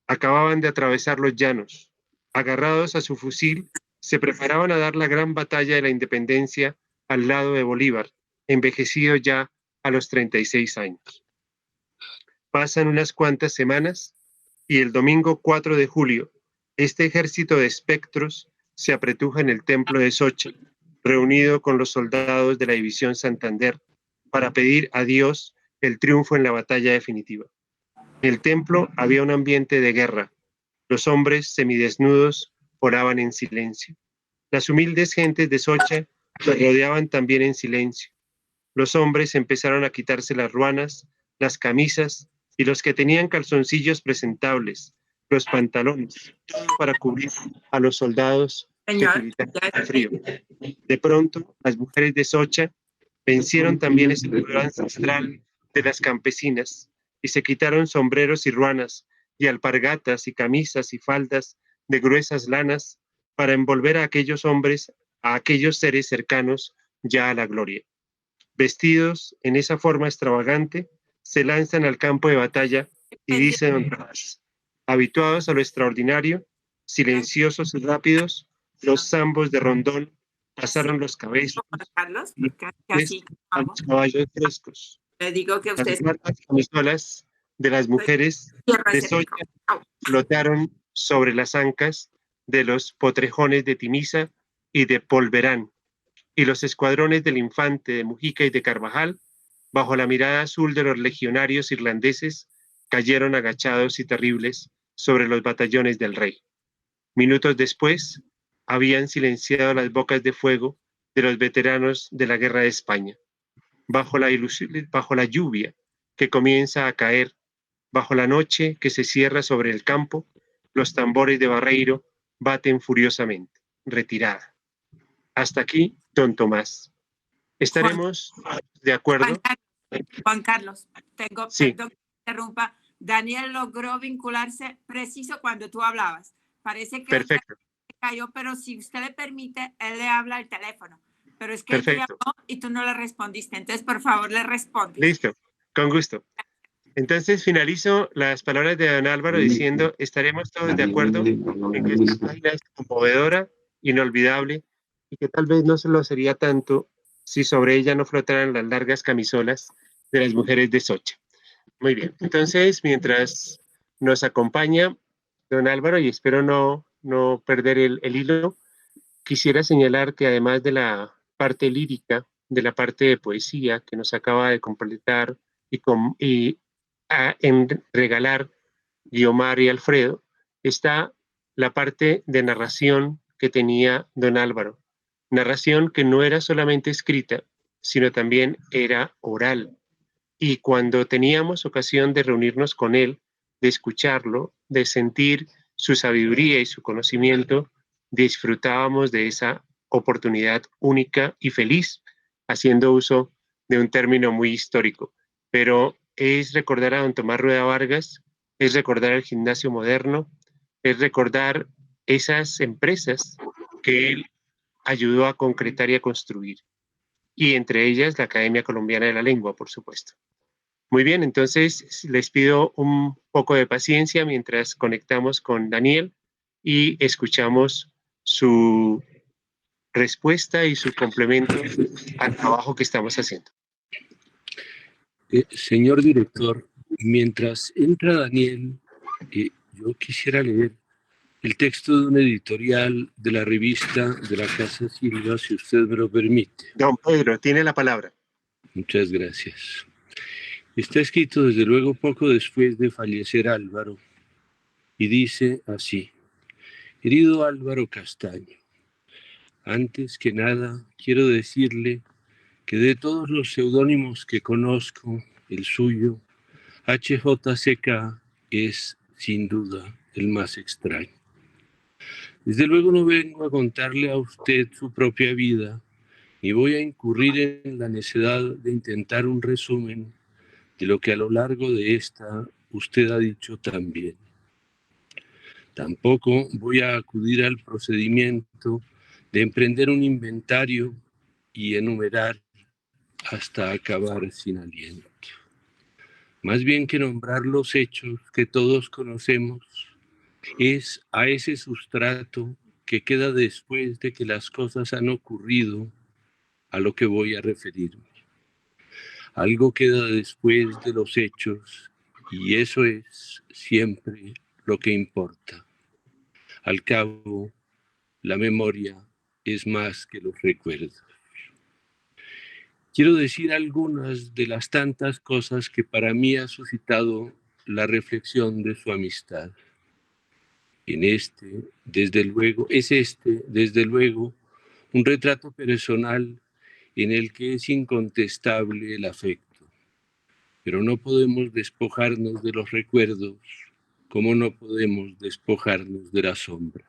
acababan de atravesar los llanos. Agarrados a su fusil, se preparaban a dar la gran batalla de la independencia al lado de Bolívar, envejecido ya a los 36 años. Pasan unas cuantas semanas y el domingo 4 de julio, este ejército de espectros se apretuja en el templo de Socha, reunido con los soldados de la División Santander, para pedir a Dios el triunfo en la batalla definitiva. En el templo había un ambiente de guerra. Los hombres semidesnudos oraban en silencio. Las humildes gentes de Socha los rodeaban también en silencio. Los hombres empezaron a quitarse las ruanas, las camisas y los que tenían calzoncillos presentables, los pantalones, todo para cubrir a los soldados que gritaban de frío. De pronto, las mujeres de Socha vencieron también ese dolor ancestral de las campesinas y se quitaron sombreros y ruanas y alpargatas y camisas y faldas de gruesas lanas para envolver a aquellos hombres, a aquellos seres cercanos ya a la gloria. Vestidos en esa forma extravagante, se lanzan al campo de batalla y dicen don Tomás, habituados a lo extraordinario, silenciosos y rápidos, los zambos de Rondón pasaron los cabezos a los caballos frescos. Le digo que Las largas camisolas de las mujeres de Socha flotaron sobre las ancas de los potrejones de Timisa y de Polverán, y los escuadrones del Infante, de Mujica y de Carvajal, bajo la mirada azul de los legionarios irlandeses, cayeron agachados y terribles sobre los batallones del rey. Minutos después, habían silenciado las bocas de fuego de los veteranos de la Guerra de España. Bajo la lluvia que comienza a caer, bajo la noche que se cierra sobre el campo, los tambores de Barreiro baten furiosamente. Retirada. Hasta aquí, don Tomás. ¿Estaremos de acuerdo? Juan Carlos, Sí. perdón que interrumpa. Daniel logró vincularse preciso cuando tú hablabas. Parece que Perfecto. cayó, pero si usted le permite, él le habla al teléfono. Pero es que él Perfecto. te llamó y tú no le respondiste. Entonces, por favor, le responde. Listo, con gusto. Entonces finalizo las palabras de don Álvaro diciendo, estaremos todos de acuerdo en que esta página es conmovedora, inolvidable, y que tal vez no se lo sería tanto si sobre ella no flotaran las largas camisolas de las mujeres de Socha. Muy bien, entonces mientras nos acompaña don Álvaro, y espero no perder el hilo, quisiera señalar que además de la parte lírica, de la parte de poesía que nos acaba de completar en regalar Guiomar y Alfredo, está la parte de narración que tenía don Álvaro. Narración que no era solamente escrita, sino también era oral. Y cuando teníamos ocasión de reunirnos con él, de escucharlo, de sentir su sabiduría y su conocimiento, disfrutábamos de esa oportunidad única y feliz, haciendo uso de un término muy histórico. Pero es recordar a don Tomás Rueda Vargas, es recordar el gimnasio moderno, es recordar esas empresas que él ayudó a concretar y a construir. Y entre ellas la Academia Colombiana de la Lengua, por supuesto. Muy bien, entonces les pido un poco de paciencia mientras conectamos con Daniel y escuchamos su respuesta y su complemento al trabajo que estamos haciendo. Señor director, mientras entra Daniel, yo quisiera leer el texto de un editorial de la revista de la Casa Silva, si usted me lo permite. Don Pedro, tiene la palabra. Muchas gracias. Está escrito desde luego poco después de fallecer Álvaro y dice así: querido Álvaro Castaño, antes que nada quiero decirle que de todos los seudónimos que conozco, el suyo, HJCK, es sin duda el más extraño. Desde luego no vengo a contarle a usted su propia vida, ni voy a incurrir en la necedad de intentar un resumen de lo que a lo largo de esta usted ha dicho también. Tampoco voy a acudir al procedimiento de emprender un inventario y enumerar hasta acabar sin aliento. Más bien que nombrar los hechos que todos conocemos, es a ese sustrato que queda después de que las cosas han ocurrido a lo que voy a referirme. Algo queda después de los hechos y eso es siempre lo que importa. Al cabo, la memoria es más que los recuerdos. Quiero decir algunas de las tantas cosas que para mí ha suscitado la reflexión de su amistad. Desde luego, un retrato personal en el que es incontestable el afecto. Pero no podemos despojarnos de los recuerdos, como no podemos despojarnos de la sombra.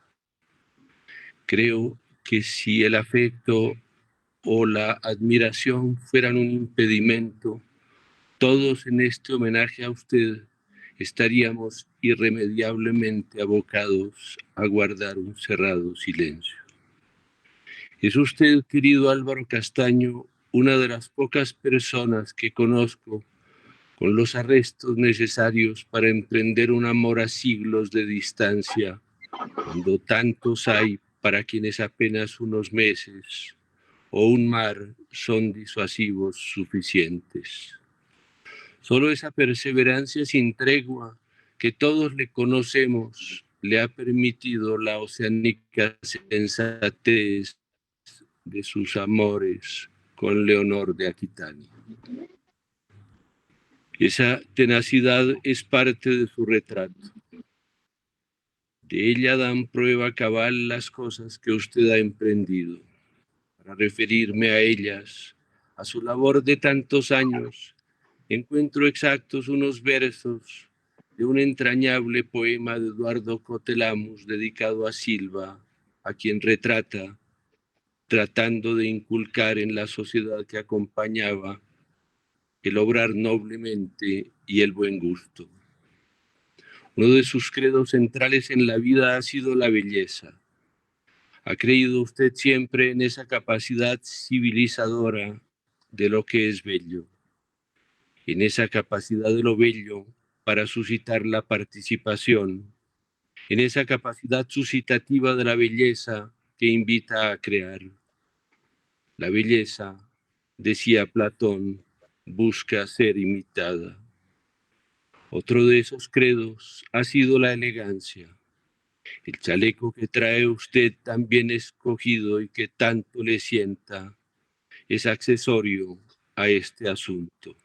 Creo que si el afecto o la admiración fueran un impedimento, todos en este homenaje a usted estaríamos irremediablemente abocados a guardar un cerrado silencio. Es usted, querido Álvaro Castaño, una de las pocas personas que conozco con los arrestos necesarios para emprender un amor a siglos de distancia, cuando tantos hay para quienes apenas unos meses o un mar son disuasivos suficientes. Solo esa perseverancia sin tregua que todos le conocemos le ha permitido la oceánica sensatez de sus amores con Leonor de Aquitania. Esa tenacidad es parte de su retrato. De ella dan prueba cabal las cosas que usted ha emprendido. Para referirme a ellas, a su labor de tantos años, encuentro exactos unos versos de un entrañable poema de Eduardo Cotelamus dedicado a Silva, a quien retrata, tratando de inculcar en la sociedad que acompañaba el obrar noblemente y el buen gusto. Uno de sus credos centrales en la vida ha sido la belleza. ¿Ha creído usted siempre en esa capacidad civilizadora de lo que es bello? En esa capacidad de lo bello para suscitar la participación, en esa capacidad suscitativa de la belleza que invita a crear. La belleza decía Platón, busca ser imitada. Otro de esos credos ha sido la elegancia. El chaleco que trae usted tan bien escogido y que tanto le sienta es accesorio a este asunto.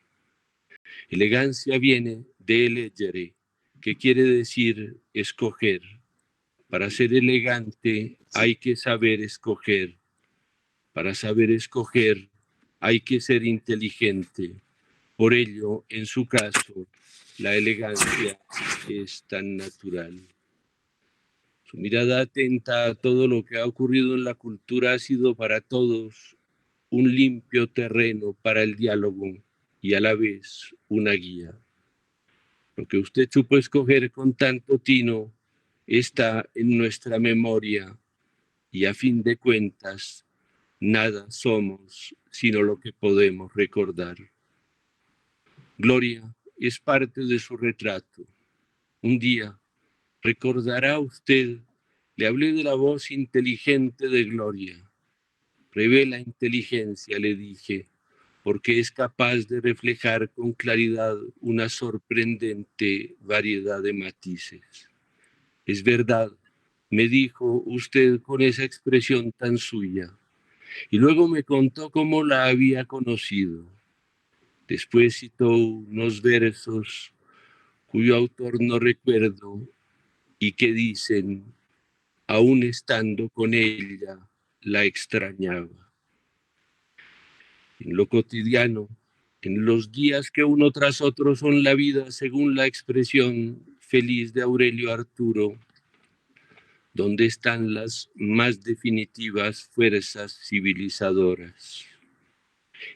Elegancia viene de elegere, que quiere decir escoger. Para ser elegante hay que saber escoger. Para saber escoger hay que ser inteligente. Por ello, en su caso, la elegancia es tan natural. Su mirada atenta a todo lo que ha ocurrido en la cultura ha sido para todos un limpio terreno para el diálogo y a la vez una guía. Lo que usted supo escoger con tanto tino está en nuestra memoria y a fin de cuentas nada somos sino lo que podemos recordar. Gloria es parte de su retrato. Un día recordará usted, le hablé de la voz inteligente de Gloria. Revela inteligencia, le dije, porque es capaz de reflejar con claridad una sorprendente variedad de matices. Es verdad, me dijo usted con esa expresión tan suya, y luego me contó cómo la había conocido. Después citó unos versos cuyo autor no recuerdo y que dicen, aún estando con ella, la extrañaba. En lo cotidiano, en los días que uno tras otro son la vida, según la expresión feliz de Aurelio Arturo, donde están las más definitivas fuerzas civilizadoras.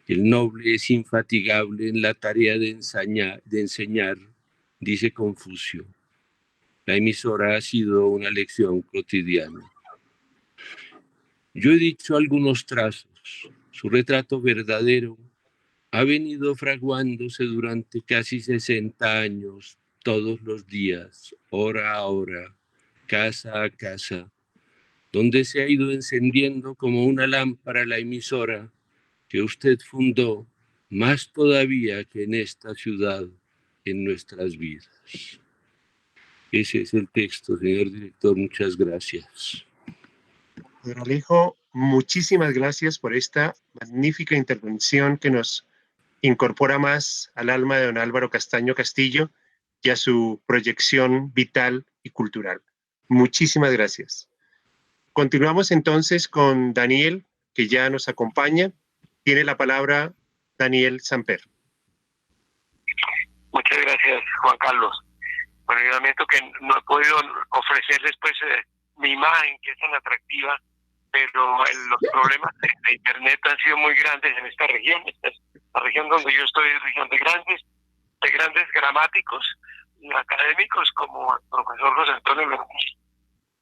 El noble es infatigable en la tarea de enseñar, dice Confucio. La emisora ha sido una lección cotidiana. Yo he dicho algunos trazos. Su retrato verdadero ha venido fraguándose durante casi 60 años, todos los días, hora a hora, casa a casa, donde se ha ido encendiendo como una lámpara la emisora que usted fundó, más todavía que en esta ciudad, en nuestras vidas. Ese es el texto, señor director. Muchas gracias. Pedro Alejo, muchísimas gracias por esta magnífica intervención que nos incorpora más al alma de don Álvaro Castaño Castillo y a su proyección vital y cultural. Muchísimas gracias. Continuamos entonces con Daniel, que ya nos acompaña. Tiene la palabra Daniel Samper. Muchas gracias, Juan Carlos. Bueno, yo lamento que no he podido ofrecerles pues mi imagen, que es tan atractiva, pero los problemas de Internet han sido muy grandes en esta región. La región donde yo estoy es región de grandes gramáticos y académicos como el profesor José Antonio López,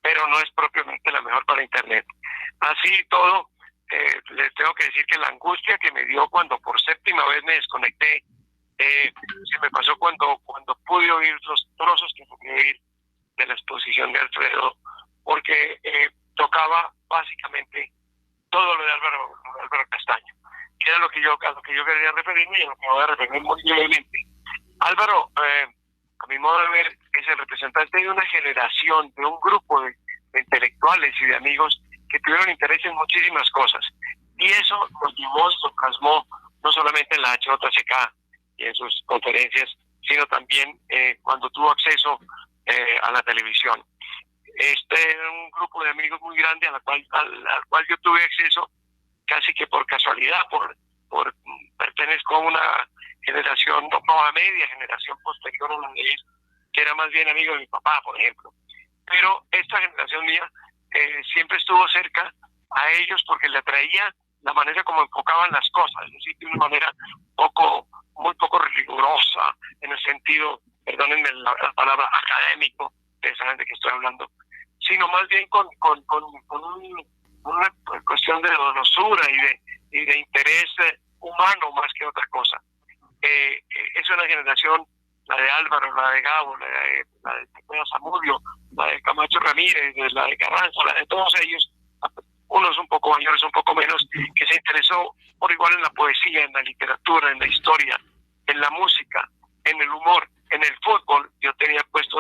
pero no es propiamente la mejor para Internet. Así todo, les tengo que decir que la angustia que me dio cuando por séptima vez me desconecté, se me pasó cuando pude oír los trozos que pude oír de la exposición de Alfredo, porque tocaba básicamente todo lo de Álvaro Castaño, que era a lo que yo quería referirme y a lo que voy a referir muy brevemente. Álvaro, a mi modo de ver, es el representante de una generación, de un grupo de intelectuales y de amigos que tuvieron interés en muchísimas cosas. Y eso lo llevó y lo plasmó no solamente en la HJCK y en sus conferencias, sino también cuando tuvo acceso a la televisión. Este era un grupo de amigos muy grande al cual yo tuve acceso casi que por casualidad, por pertenezco a una generación, no a media generación posterior a la de él, que era más bien amigo de mi papá, por ejemplo. Pero esta generación mía siempre estuvo cerca a ellos porque le atraía la manera como enfocaban las cosas, es decir, de una manera muy poco rigurosa, en el sentido, perdónenme la palabra académico, ustedes saben de qué estoy hablando, sino más bien con una cuestión de donosura y de interés humano más que otra cosa. Es una generación, la de Álvaro, la de Gabo, la de Zamudio, la de Camacho Ramírez, la de Carranza, la de todos ellos, unos un poco mayores, un poco menos, que se interesó por igual en la poesía, en la literatura, en la historia, en la música, en el humor, en el fútbol. Yo tenía puesto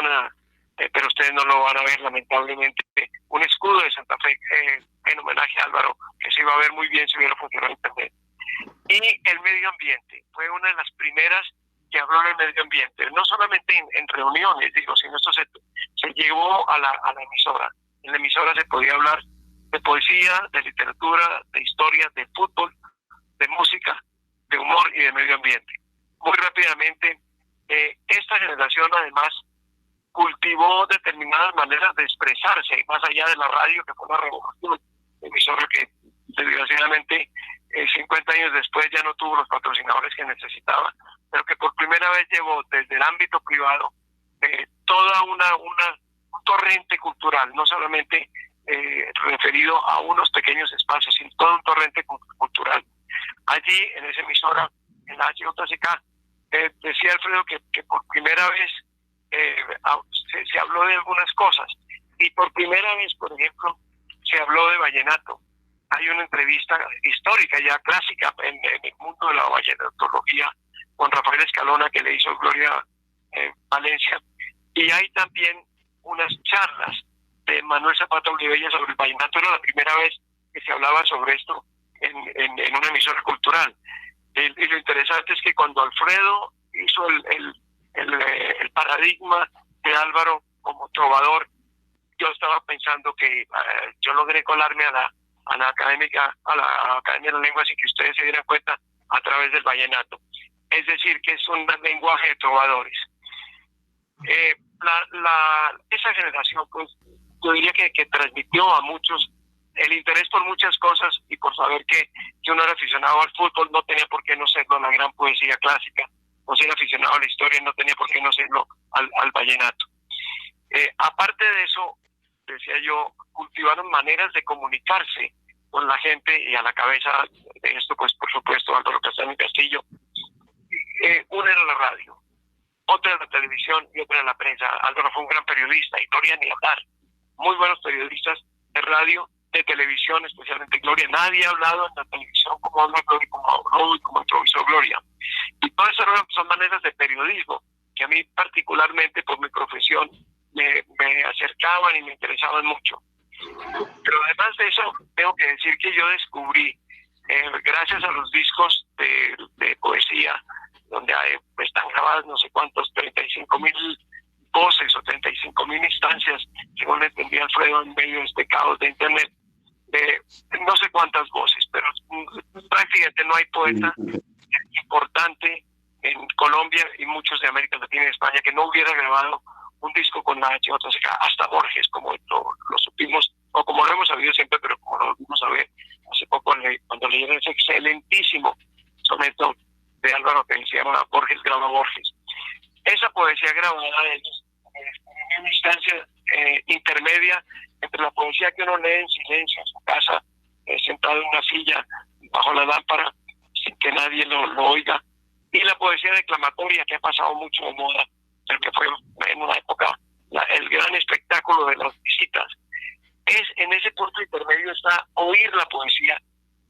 pero ustedes no lo van a ver lamentablemente, un escudo de Santa Fe en homenaje a Álvaro, que se iba a ver muy bien si hubiera funcionado internet. Y el medio ambiente, fue una de las primeras que habló del medio ambiente, no solamente en reuniones, sino esto se llevó a la emisora. En la emisora se podía hablar de poesía, de literatura, de historia, de fútbol, de música, de humor y de medio ambiente. Muy rápidamente, esta generación además cultivó determinadas maneras de expresarse, más allá de la radio, que fue una revolución, emisora que desgraciadamente 50 años después ya no tuvo los patrocinadores que necesitaba, pero que por primera vez llevó desde el ámbito privado toda un torrente cultural, no solamente referido a unos pequeños espacios, sino todo un torrente cultural. Allí, en esa emisora, en la HJCK, decía Alfredo que por primera vez se habló de algunas cosas, y por primera vez, por ejemplo, se habló de vallenato. Hay una entrevista histórica, ya clásica, en el mundo de la vallenatología, con Rafael Escalona, que le hizo Gloria Valencia, y hay también unas charlas de Manuel Zapata Olivella sobre el vallenato. Era la primera vez que se hablaba sobre esto en una emisora cultural. Y lo interesante es que cuando Alfredo hizo el paradigma de Álvaro como trovador, yo estaba pensando que yo logré colarme a la Academia de la Lengua sin que ustedes se dieran cuenta, a través del vallenato. Es decir, que es un lenguaje de trovadores. Esa generación, pues, yo diría que transmitió a muchos el interés por muchas cosas, y por saber que uno era aficionado al fútbol, no tenía por qué no serlo a la gran poesía clásica, o ser aficionado a la historia, no tenía por qué no serlo al vallenato. Aparte de eso, decía yo, cultivaron maneras de comunicarse con la gente, y a la cabeza de esto, pues por supuesto, Álvaro Castaño Castillo. Una era la radio, otra era la televisión y otra era la prensa. Álvaro fue un gran periodista, y Gloria ni hablar. Muy buenos periodistas de radio, de televisión, especialmente Gloria. Nadie ha hablado en la televisión como habla Gloria, como habló y como improvisó Gloria. Y todas esas son maneras de periodismo que a mí particularmente, por mi profesión, me acercaban y me interesaban mucho. Pero además de eso, tengo que decir que yo descubrí, gracias a los discos de poesía, donde están grabadas no sé cuántos, 35,000 voces o 35,000 instancias, según entendía Alfredo, en medio de este caos de internet, no sé cuántas voces, pero prácticamente no hay poeta importante en Colombia y muchos de América Latina y España que no hubiera grabado un disco con la HJCK, hasta Borges, como lo supimos, o como lo hemos sabido siempre, pero como lo vimos a ver hace poco cuando leyeron ese excelentísimo soneto de Álvaro que se llama Borges graba Borges. Esa poesía grabada de ellos en una instancia intermedia entre la poesía que uno lee en silencio en su casa, sentado en una silla bajo la lámpara, sin que nadie lo oiga, y la poesía declamatoria, que ha pasado mucho de moda, pero que fue en una época el gran espectáculo de las visitas. En ese punto intermedio está oír la poesía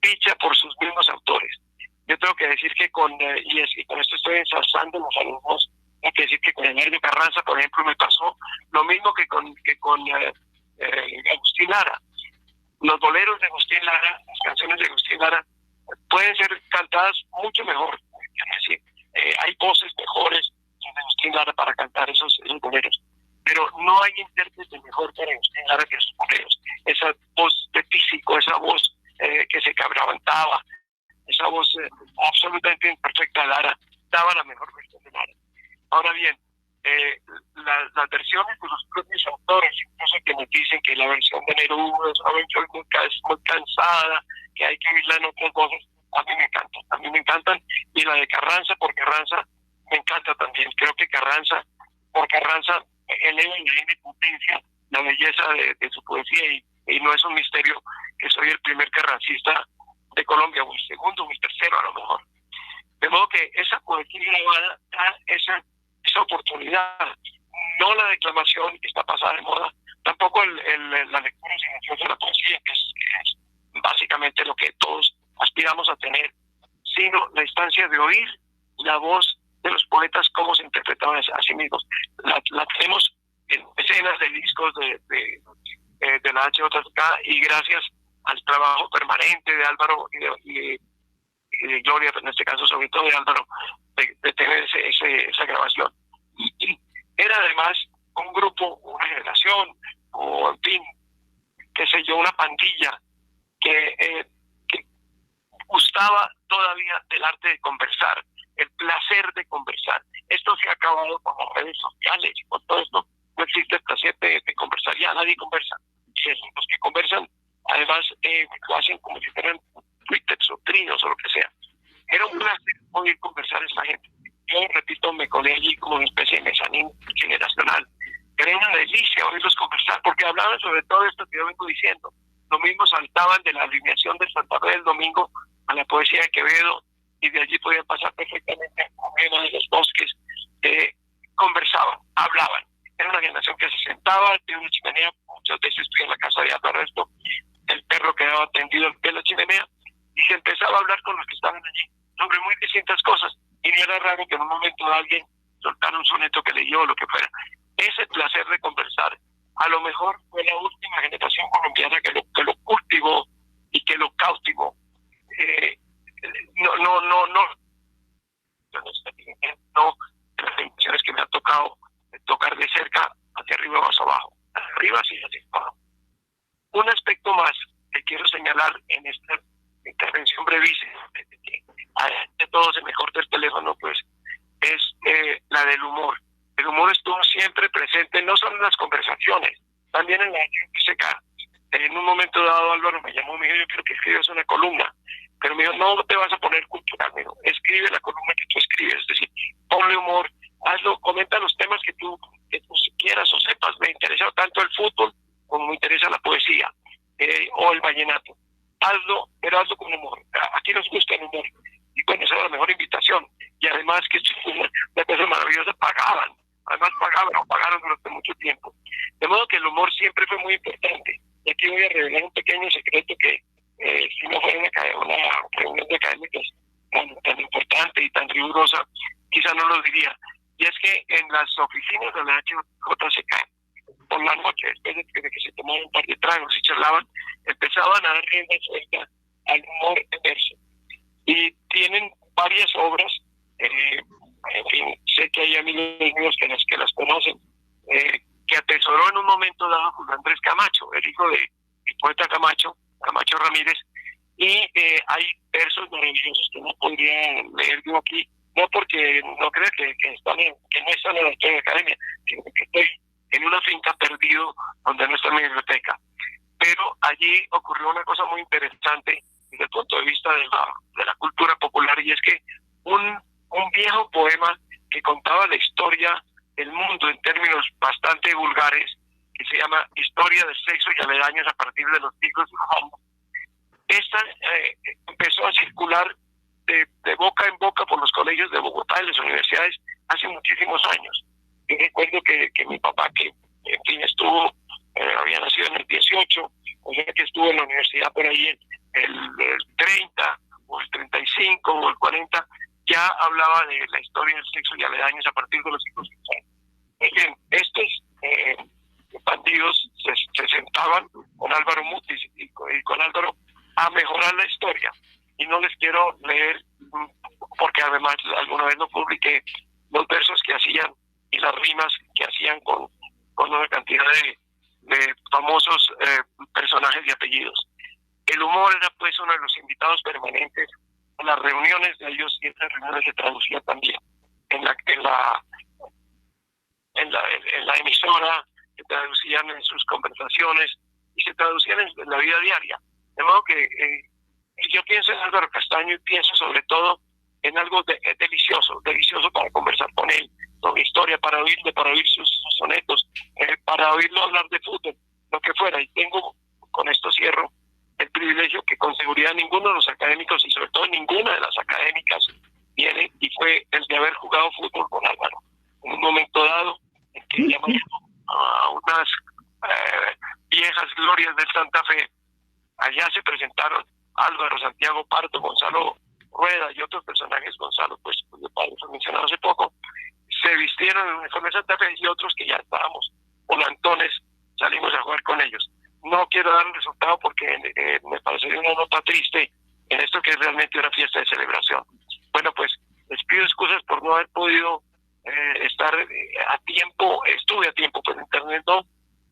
dicha por sus mismos autores. Yo tengo que decir que con esto estoy ensalzando los alumnos, hay que decir que con Eduardo Carranza, por ejemplo, me pasó lo mismo que con Agustín Lara. Los boleros de Agustín Lara, las canciones de Agustín Lara, pueden ser cantadas mucho mejor. Es decir, hay voces mejores de Agustín Lara para cantar esos boleros, pero no hay intérprete mejor para Agustín Lara que esos boleros. Esa voz de físico, esa voz que se quebrantaba, esa voz absolutamente imperfecta de Lara, daba la mejor versión de Lara. Ahora bien, las versiones de los propios autores, incluso que nos dicen que la versión de Neruda es una versión muy cansada, que hay que oírla en otras voces, a mí me encantan, y la de Carranza, por Carranza, me encanta también. Creo que por Carranza, eleva y tiene potencia la belleza de su poesía, y no es un misterio que soy el primer carrancista de Colombia, o el segundo, o el tercero a lo mejor. De modo que esa poesía grabada da esa oportunidad, no la declamación que está pasada de moda, tampoco la lectura silenciosa de la poesía, que es lógicamente lo que todos aspiramos a tener, sino la instancia de oír la voz de los poetas, cómo se interpretaban a sí mismos. La tenemos en decenas de discos de la HJK, y gracias al trabajo permanente de Álvaro y de Gloria, pero en este caso sobre todo de Álvaro, de tener esa grabación. Y era además un grupo, una generación, o en fin, qué sé yo, una pandilla que gustaba todavía del arte de conversar, el placer de conversar. Esto se ha acabado con las redes sociales y con todo esto. No existe el placer de conversar, ya nadie conversa. Y los que conversan, además, lo hacen como si fueran twitters o trinos o lo que sea. Era un placer oír conversar a esta gente. Yo, repito, me colé allí como una especie de mezanín generacional. Era una delicia oírlos conversar, porque hablaban sobre todo esto que yo vengo diciendo. Lo mismo saltaban de la alineación de Santa Fe del Domingo a la poesía de Quevedo, y de allí podían pasar perfectamente al poema de los bosques. Conversaban, hablaban. Era una generación que se sentaba de una chimenea. Muchas veces estuve en la casa de Álvaro, el perro quedaba tendido al pie de la chimenea, y se empezaba a hablar con los que estaban allí sobre muy distintas cosas, y no era raro que en un momento alguien soltara un soneto que leyó o lo que fuera. Ese placer de conversar, a lo mejor fue la última generación colombiana que lo cultivó y que lo cautivó. No, las emociones que me ha tocado tocar de cerca, hacia arriba o hacia abajo, hacia arriba sí, hacia abajo. Un aspecto más que quiero señalar en esta intervención brevísima, de todo se me corta el teléfono, pues, es la del humor. El humor estuvo siempre presente, no solo en las conversaciones, también en la HJK. En un momento dado Álvaro me llamó, me dijo, yo quiero que escribas una columna, pero me dijo, no te vas a poner cultural, me dijo, escribe la columna que tú escribes, es decir, ponle humor, hazlo, comenta los temas que tú quieras o sepas. Me interesa tanto el fútbol como me interesa la poesía o el vallenato. Hazlo, pero hazlo con humor. Aquí nos gusta el humor. Y bueno, esa era la mejor invitación. Y además que es una cosa maravillosa, pagaban. Además pagaron durante mucho tiempo. De modo que el humor siempre fue muy importante. Y aquí voy a revelar un pequeño secreto que si no fuera una reunión de académicos tan importante y tan rigurosa, quizá no lo diría. Y es que en las oficinas de la HJK, por la noche, después de que se tomaban un par de tragos y charlaban, empezaban a dar rienda suelta al humor en verso. Y tienen varias obras, en fin, sé que hay amigos míos que las conocen, que atesoró en un momento dado Julio Andrés Camacho, el hijo del poeta Camacho Ramírez, y hay versos maravillosos que no podría leer yo aquí, no porque no crea que no están en la historia de la academia, sino que estoy en una finca perdido donde no está mi biblioteca. Pero allí ocurrió una cosa muy interesante desde el punto de vista de la cultura popular, y es que un viejo poema que contaba la historia del mundo en términos bastante vulgares, que se llama Historia del Sexo y Aledaños a partir de los siglos de los años. Esta empezó a circular de boca en boca por los colegios de Bogotá y las universidades hace muchísimos años. Yo recuerdo que mi papá, que en fin había nacido en el 18, o sea que estuvo en la universidad por ahí el 30 o el 35 o el 40, ya hablaba de la historia del sexo y aledaños a partir de los siglos de los años. Bien, estos bandidos se sentaban con Álvaro Mutis y con Álvaro a mejorar la historia. Y no les quiero leer, porque además alguna vez lo publiqué, los versos que hacían y las rimas que hacían con una cantidad de famosos personajes y apellidos. El humor era pues uno de los invitados permanentes en las reuniones de ellos, y estas reuniones se traducían también en la emisora, se traducían en sus conversaciones y se traducían en la vida diaria. De modo que yo pienso en Álvaro Castaño y pienso sobre todo en algo delicioso para conversar con él, sobre historia, para oír sus sonetos, para oírlo hablar de fútbol, lo que fuera. Y tengo, con esto cierro, el privilegio que con seguridad ninguno de los académicos, y sobre todo ninguna de las académicas, tiene, y fue el de haber jugado fútbol con Álvaro. En un momento dado, en que llamamos a unas viejas glorias del Santa Fe, allá se presentaron Álvaro, Santiago Pardo, Gonzalo Rueda y otros personajes, Gonzalo, pues de Pardo fue mencionado hace poco, se vistieron en uniforme de Santa Fe y otros que ya estábamos volantones, salimos a jugar con ellos. No quiero dar un resultado porque me parecería una nota triste en esto que es realmente una fiesta de celebración. Bueno, pues les pido excusas por no haber podido estar a tiempo, estuve a tiempo, pero internet no,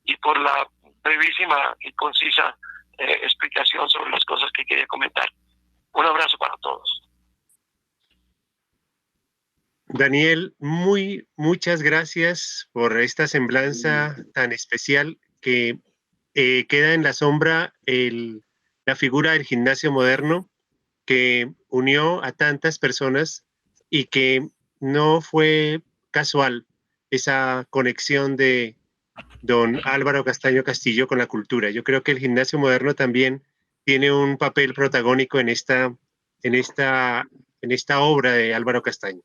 y por la brevísima y concisa explicación sobre las cosas que quería comentar. Un abrazo para todos. Daniel, muchas gracias por esta semblanza tan especial que queda en la sombra la figura del gimnasio moderno que unió a tantas personas y que no fue casual esa conexión de don Álvaro Castaño Castillo con la cultura. Yo creo que el gimnasio moderno también tiene un papel protagónico en esta obra de Álvaro Castaño.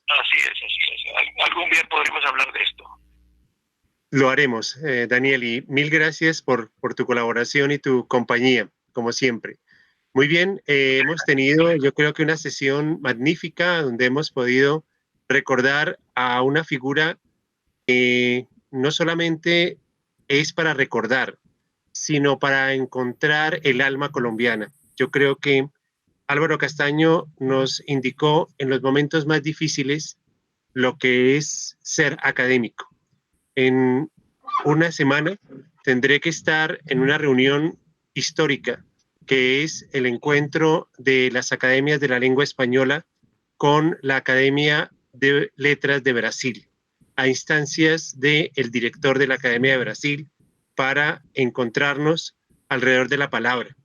Así es. Algún día podremos hablar de esto. Lo haremos, Daniel, y mil gracias por tu colaboración y tu compañía, como siempre. Muy bien, hemos tenido, yo creo que una sesión magnífica donde hemos podido recordar a una figura que no solamente es para recordar, sino para encontrar el alma colombiana. Yo creo que Álvaro Castaño nos indicó en los momentos más difíciles lo que es ser académico. En una semana tendré que estar en una reunión histórica que es el encuentro de las academias de la lengua española con la Academia de Letras de Brasil, a instancias del director de la Academia de Brasil, para encontrarnos alrededor de la palabra.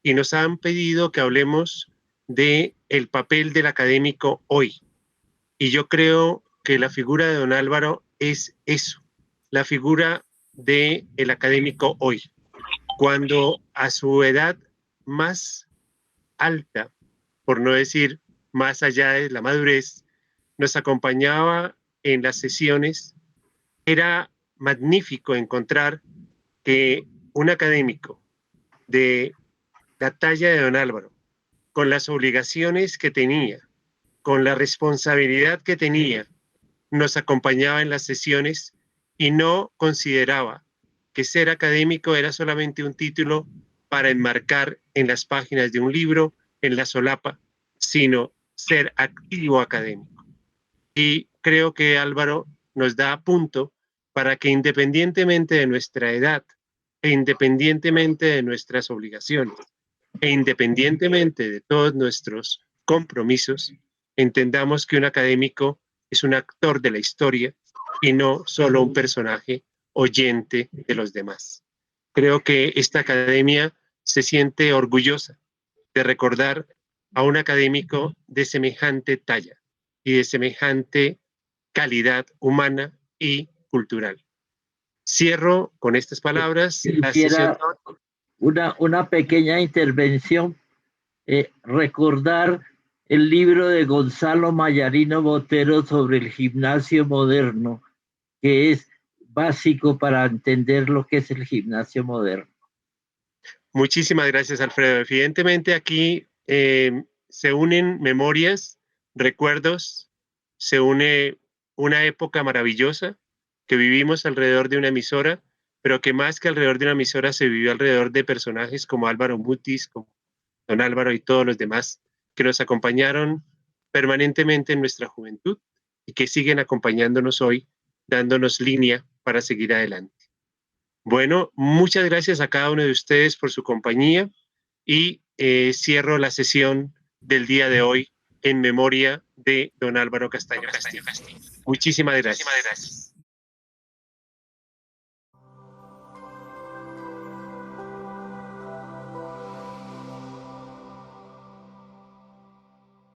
Y nos han pedido que hablemos de el papel del académico hoy. Y yo creo que la figura de don Álvaro es eso, la figura del académico hoy. Cuando a su edad más alta, por no decir más allá de la madurez, nos acompañaba en las sesiones, era magnífico encontrar que un académico de la talla de don Álvaro, con las obligaciones que tenía, con la responsabilidad que tenía, nos acompañaba en las sesiones y no consideraba que ser académico era solamente un título para enmarcar en las páginas de un libro, en la solapa, sino ser activo académico. Y creo que Álvaro nos da punto para que independientemente de nuestra edad, e independientemente de nuestras obligaciones, e independientemente de todos nuestros compromisos, entendamos que un académico es un actor de la historia y no solo un personaje oyente de los demás. Creo que esta academia se siente orgullosa de recordar a un académico de semejante talla y de semejante calidad humana y cultural. Cierro con estas palabras la sesión. Una pequeña intervención, recordar el libro de Gonzalo Mayarino Botero sobre el gimnasio moderno, que es básico para entender lo que es el gimnasio moderno. Muchísimas gracias, Alfredo. Evidentemente aquí se unen memorias, recuerdos, se une una época maravillosa que vivimos alrededor de una emisora, pero que más que alrededor de una emisora se vivió alrededor de personajes como Álvaro Mutis, como don Álvaro y todos los demás que nos acompañaron permanentemente en nuestra juventud y que siguen acompañándonos hoy, dándonos línea para seguir adelante. Bueno, muchas gracias a cada uno de ustedes por su compañía y cierro la sesión del día de hoy en memoria de don Álvaro Castaño Castillo. Muchísimas gracias.